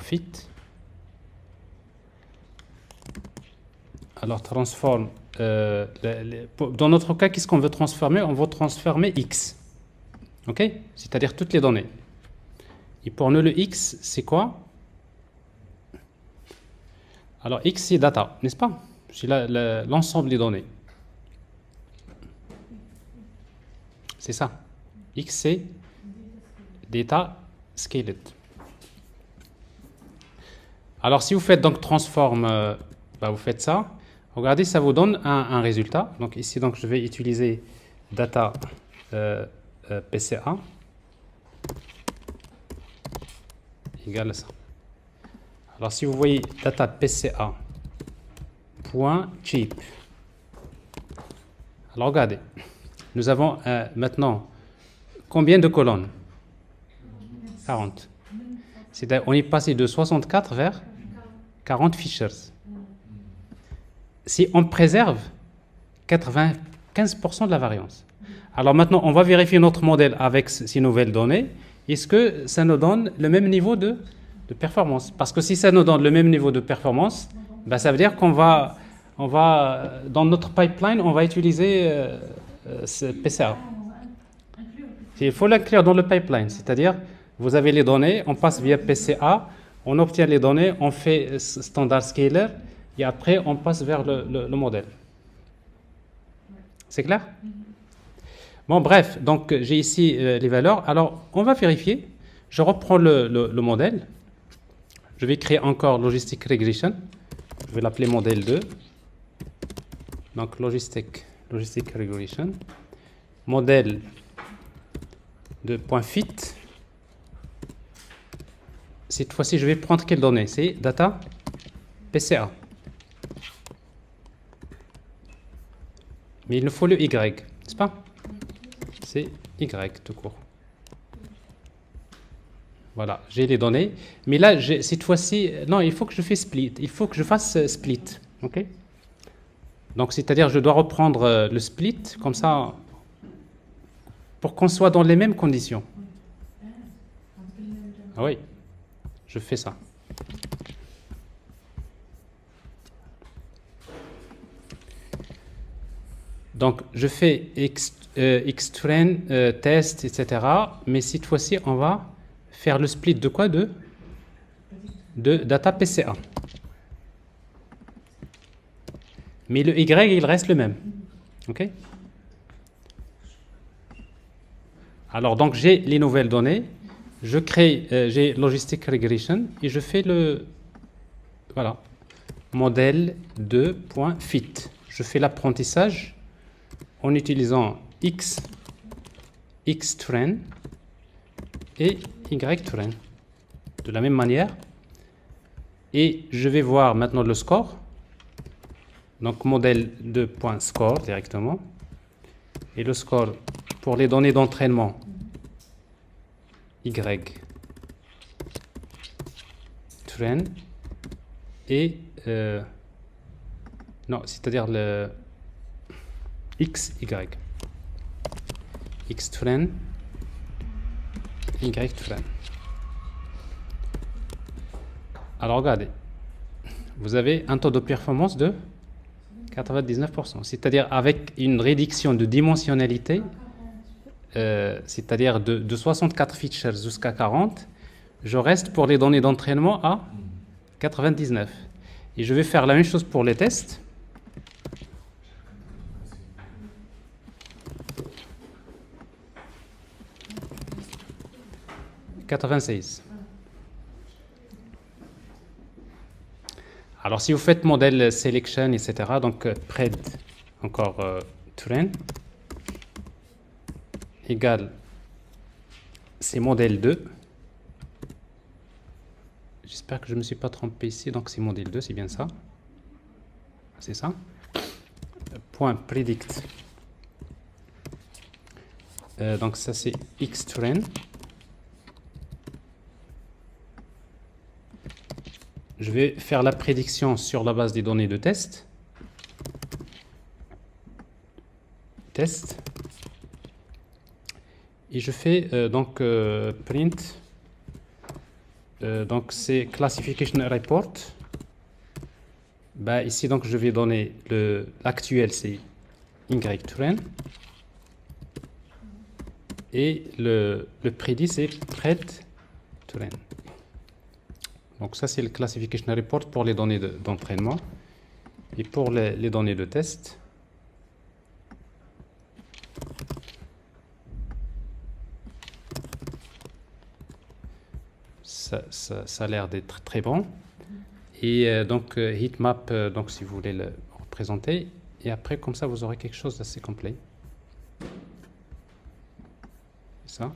fit. Alors transforme. Dans notre cas, qu'est-ce qu'on veut transformer? On veut transformer x. Ok? C'est-à-dire toutes les données. Et pour nous, le x, c'est quoi? Alors x, c'est data, n'est-ce pas? C'est l'ensemble des données. C'est ça. X, c'est data scaled. Alors si vous faites donc transform, vous faites ça. Regardez, ça vous donne un résultat. Donc ici, donc, je vais utiliser data PCA égale à ça. Alors si vous voyez data PCA point cheap. Alors regardez, nous avons maintenant combien de colonnes? 40. C'est-à-dire on est passé de 64 vers 40 features. Si on préserve 95% de la variance. Alors maintenant, on va vérifier notre modèle avec ces nouvelles données. Est-ce que ça nous donne le même niveau de performance? Parce que si ça nous donne le même niveau de performance, ça veut dire qu'on va, dans notre pipeline, on va utiliser ce PCA. Il faut l'inclure dans le pipeline, c'est-à-dire, vous avez les données, on passe via PCA, on obtient les données, on fait standard scaler, et après, on passe vers le modèle. C'est clair? Bon, bref, donc j'ai ici les valeurs. Alors, on va vérifier. Je reprends le modèle. Je vais créer encore Logistic Regression. Je vais l'appeler modèle 2. Donc, Logistic Regression. Modèle de .fit. Cette fois-ci, je vais prendre quelle donnée? C'est data PCA. Mais il nous faut le Y, n'est-ce pas? C'est Y tout court. Voilà, j'ai les données. Mais là, cette fois-ci, non, il faut que je fasse split. Il faut que je fasse split. OK? Donc, c'est-à-dire, je dois reprendre le split, comme ça, pour qu'on soit dans les mêmes conditions. Ah oui, je fais ça. Donc, je fais xtrain, test, etc. Mais cette fois-ci, on va faire le split de quoi? De data PCA. Mais le Y, il reste le même. OK? Alors, donc, j'ai les nouvelles données. Je crée, j'ai Logistic Regression et je fais voilà, modèle 2.fit. Je fais l'apprentissage en utilisant xtrain et ytrain de la même manière. Et je vais voir maintenant le score. Donc modèle 2.score directement. Et le score pour les données d'entraînement ytrain et non, c'est-à-dire le xy xtrain ytrain. Alors regardez, vous avez un taux de performance de 99%, c'est-à-dire avec une réduction de dimensionnalité, c'est-à-dire de 64 features jusqu'à 40, je reste pour les données d'entraînement à 99. Et je vais faire la même chose pour les tests. « 96. » Alors, si vous faites modèle selection, etc., donc pred, encore train, égale, c'est modèle 2. J'espère que je ne me suis pas trompé ici, donc c'est modèle 2, c'est bien ça. C'est ça. Point predict. Donc ça c'est xtrain. Je vais faire la prédiction sur la base des données de test. Test. Et je fais donc print donc c'est classification report. Bah, ici, donc, je vais donner l'actuel, c'est Y-Trend. Et le prédit, c'est Pred-Trend. Donc ça, c'est le classification report pour les données d'entraînement. Et pour les données de test, ça a l'air d'être très bon. Et donc heatmap, donc si vous voulez le représenter, et après comme ça vous aurez quelque chose d'assez complet. C'est ça.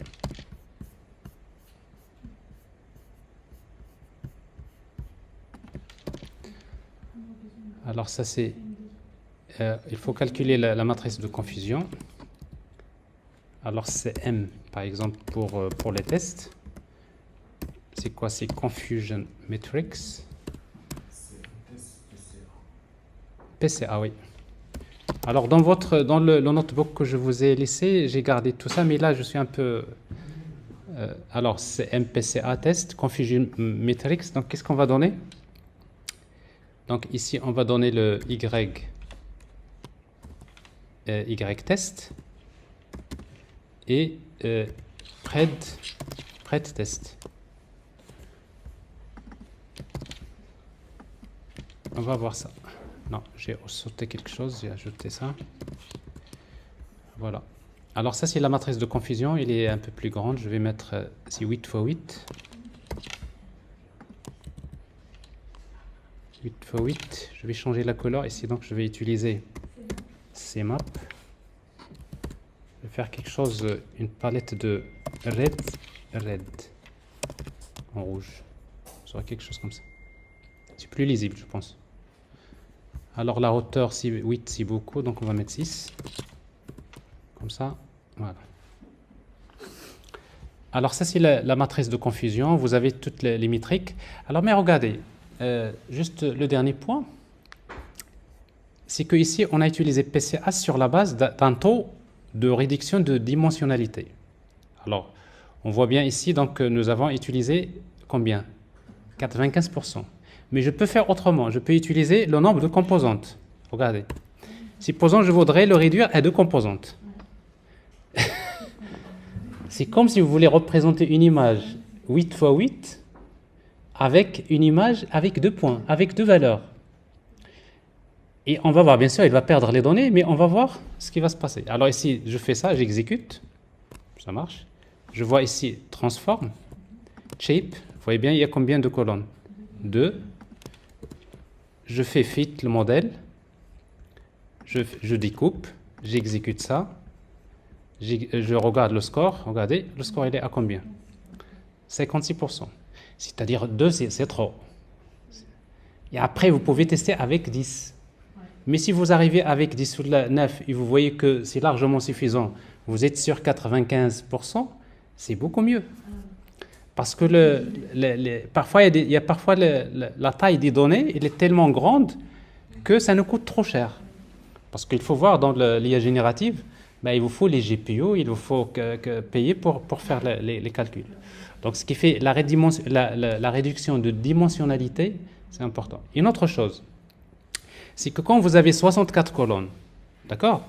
Alors ça c'est, il faut calculer la matrice de confusion. Alors c'est M par exemple pour les tests. C'est quoi? C'est confusion matrix. PCA, oui. Alors dans le notebook que je vous ai laissé, j'ai gardé tout ça, mais là je suis un peu. Alors c'est MPCA test, confusion matrix. Donc qu'est-ce qu'on va donner? Donc ici on va donner le Y test et pred test. On va voir ça. Non, j'ai sauté quelque chose, j'ai ajouté ça. Voilà. Alors ça, c'est la matrice de confusion. Il est un peu plus grande. Je vais mettre, c'est 8 x 8. 8 x 8. Je vais changer la couleur. Ici, donc, je vais utiliser CMap. Je vais faire quelque chose, une palette de red, en rouge. Ça aura quelque chose comme ça. C'est plus lisible, je pense. Alors la hauteur, 8 c'est beaucoup, donc on va mettre 6. Comme ça, voilà. Alors ça c'est la matrice de confusion, vous avez toutes les métriques. Alors mais regardez, juste le dernier point, c'est qu'ici on a utilisé PCA sur la base d'un taux de réduction de dimensionnalité. Alors on voit bien ici, donc nous avons utilisé combien? 95%. Mais je peux faire autrement. Je peux utiliser le nombre de composantes. Regardez. Supposons que je voudrais le réduire à 2 composantes. C'est comme si vous voulez représenter une image 8 x 8 avec une image avec 2 points, avec 2 valeurs. Et on va voir, bien sûr, il va perdre les données, mais on va voir ce qui va se passer. Alors ici, je fais ça, j'exécute. Ça marche. Je vois ici, transform, shape. Vous voyez bien, il y a combien de colonnes? 2. Je fais fit le modèle, je découpe, j'exécute ça, je regarde le score, regardez, le score il est à combien? 56%. C'est-à-dire 2 c'est trop. Et après vous pouvez tester avec 10. Mais si vous arrivez avec 10 ou 9 et vous voyez que c'est largement suffisant, vous êtes sur 95%, c'est beaucoup mieux. Parce que parfois, la taille des données elle est tellement grande que ça nous coûte trop cher. Parce qu'il faut voir dans l'IA générative, ben, il vous faut les GPU, il vous faut payer pour faire les calculs. Donc ce qui fait la réduction de dimensionnalité, c'est important. Une autre chose, c'est que quand vous avez 64 colonnes, d'accord,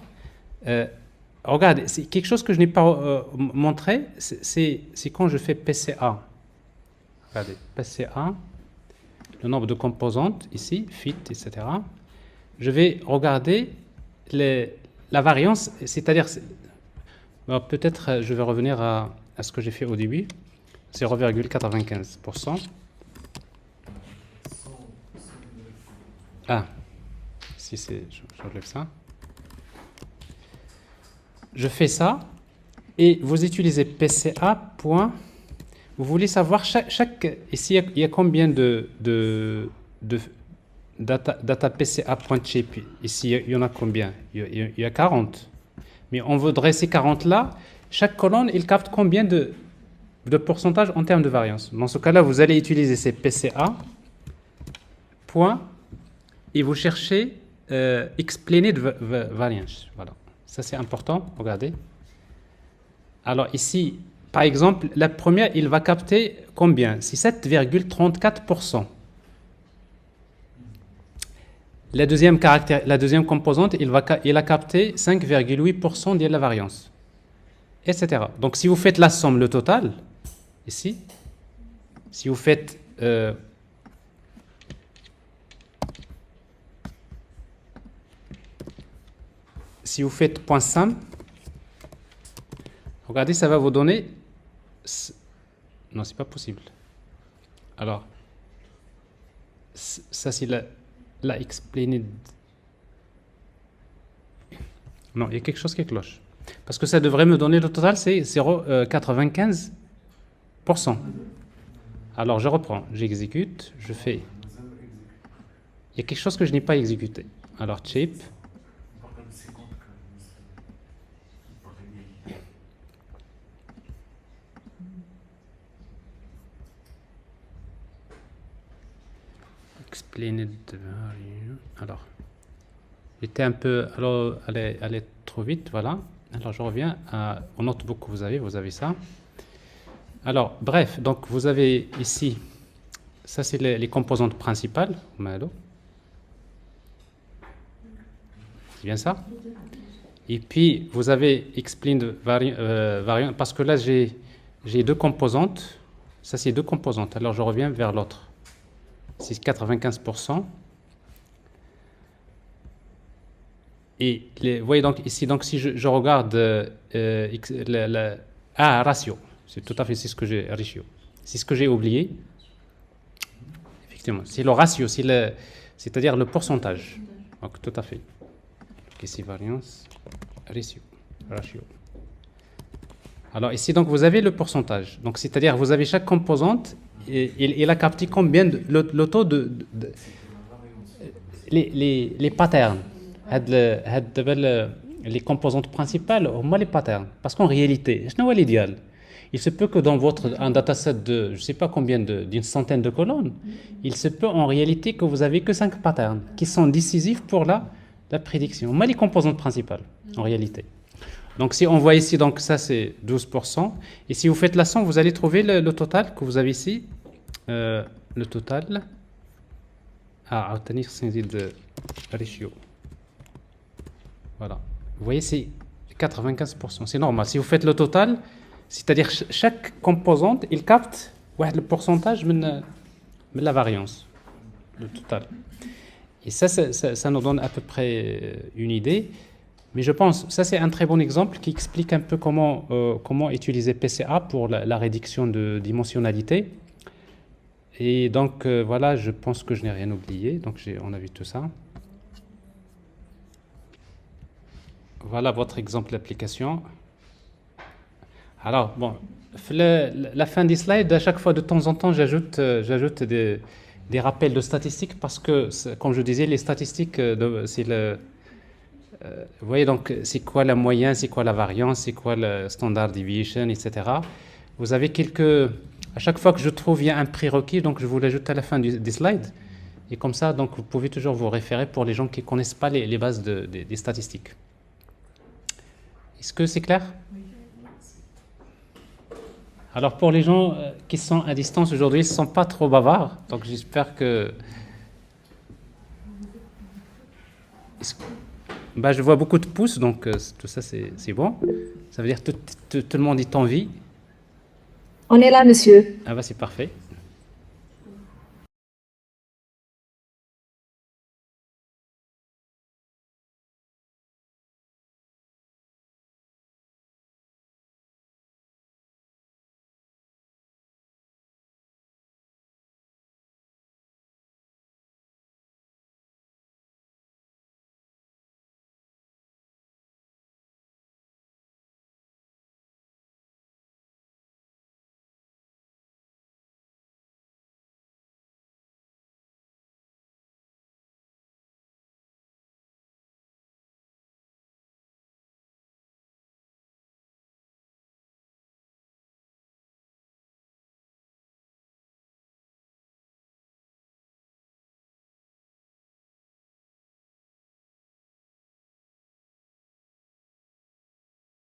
regardez, c'est quelque chose que je n'ai pas montré, c'est quand je fais PCA. Regardez, PCA, le nombre de composantes, ici, fit, etc. Je vais regarder la variance, c'est-à-dire, peut-être je vais revenir à ce que j'ai fait au début, 0,95%. Ah, si c'est, j'enlève ça. Je fais ça et vous utilisez PCA. Vous voulez savoir ici il y a combien de data PCA.shape. Ici il y en a combien? Il y a 40. Mais on voudrait ces 40 là. Chaque colonne il capte combien de pourcentage en termes de variance. Dans ce cas-là, vous allez utiliser ces PCA. Et vous cherchez explained variance. Voilà. Ça, c'est important. Regardez. Alors ici, Par exemple, la première, il va capter combien? C'est 7,34%. La deuxième composante, il a capté 5,8% de la variance, etc. Donc, si vous faites la somme, le total, ici, si vous faites point somme, regardez, ça va vous donner... Non, c'est pas possible. Alors, ça c'est la explained. Non, il y a quelque chose qui cloche. Parce que ça devrait me donner le total, c'est 0,95%. Alors, je reprends, j'exécute, je fais... Il y a quelque chose que je n'ai pas exécuté. Alors, chip... Explained value. Alors, j'étais un peu... Alors, allez trop vite, voilà. Alors, je reviens au notebook que vous avez ça. Alors, bref, donc vous avez ici, ça c'est les composantes principales. C'est bien ça? Et puis, vous avez explained variant, parce que là, j'ai deux composantes. Ça, c'est deux composantes. Alors, je reviens vers l'autre. C'est 95%. Et vous voyez donc ici, donc si je regarde ratio, c'est tout à fait ce que j'ai ratio. C'est ce que j'ai oublié. Effectivement, c'est le ratio, c'est-à-dire le pourcentage. Donc tout à fait. Donc ici variance, ratio. Alors ici donc vous avez le pourcentage. Donc c'est-à-dire vous avez chaque composante. Il a capté combien le taux les patterns, les composantes principales, les patterns. Parce qu'en réalité, je n'ai l'idéal. Il se peut que dans un dataset de, je ne sais pas combien, d'une centaine de colonnes, il se peut en réalité que vous avez que 5 patterns qui sont décisifs pour la prédiction. Les composantes principales, en réalité. Donc si on voit ici, donc ça c'est 12%. Et si vous faites la somme, vous allez trouver le total que vous avez ici. Le total à obtenir de ratio. Voilà. Vous voyez, c'est 95%. C'est normal. Si vous faites le total, c'est-à-dire chaque composante, il capte le pourcentage de la variance. Le total. Et ça nous donne à peu près une idée. Mais je pense, ça c'est un très bon exemple qui explique un peu comment utiliser PCA pour la réduction de dimensionnalité. Et donc voilà, je pense que je n'ai rien oublié. Donc on a vu tout ça. Voilà votre exemple d'application. Alors bon, la fin des slides, à chaque fois de temps en temps, j'ajoute des rappels de statistiques parce que, comme je disais, les statistiques, c'est le... vous voyez donc, c'est quoi la moyenne, c'est quoi la variance, c'est quoi le standard deviation, etc. Vous avez à chaque fois que je trouve, il y a un prérequis, donc je vous l'ajoute à la fin des slides. Et comme ça, donc, vous pouvez toujours vous référer pour les gens qui ne connaissent pas les bases des statistiques. Est-ce que c'est clair? Alors, pour les gens qui sont à distance aujourd'hui, ils ne sont pas trop bavards, donc j'espère que... je vois beaucoup de pouces, donc tout ça, c'est bon. Ça veut dire que tout le monde est en vie. On est là, monsieur. Ah c'est parfait.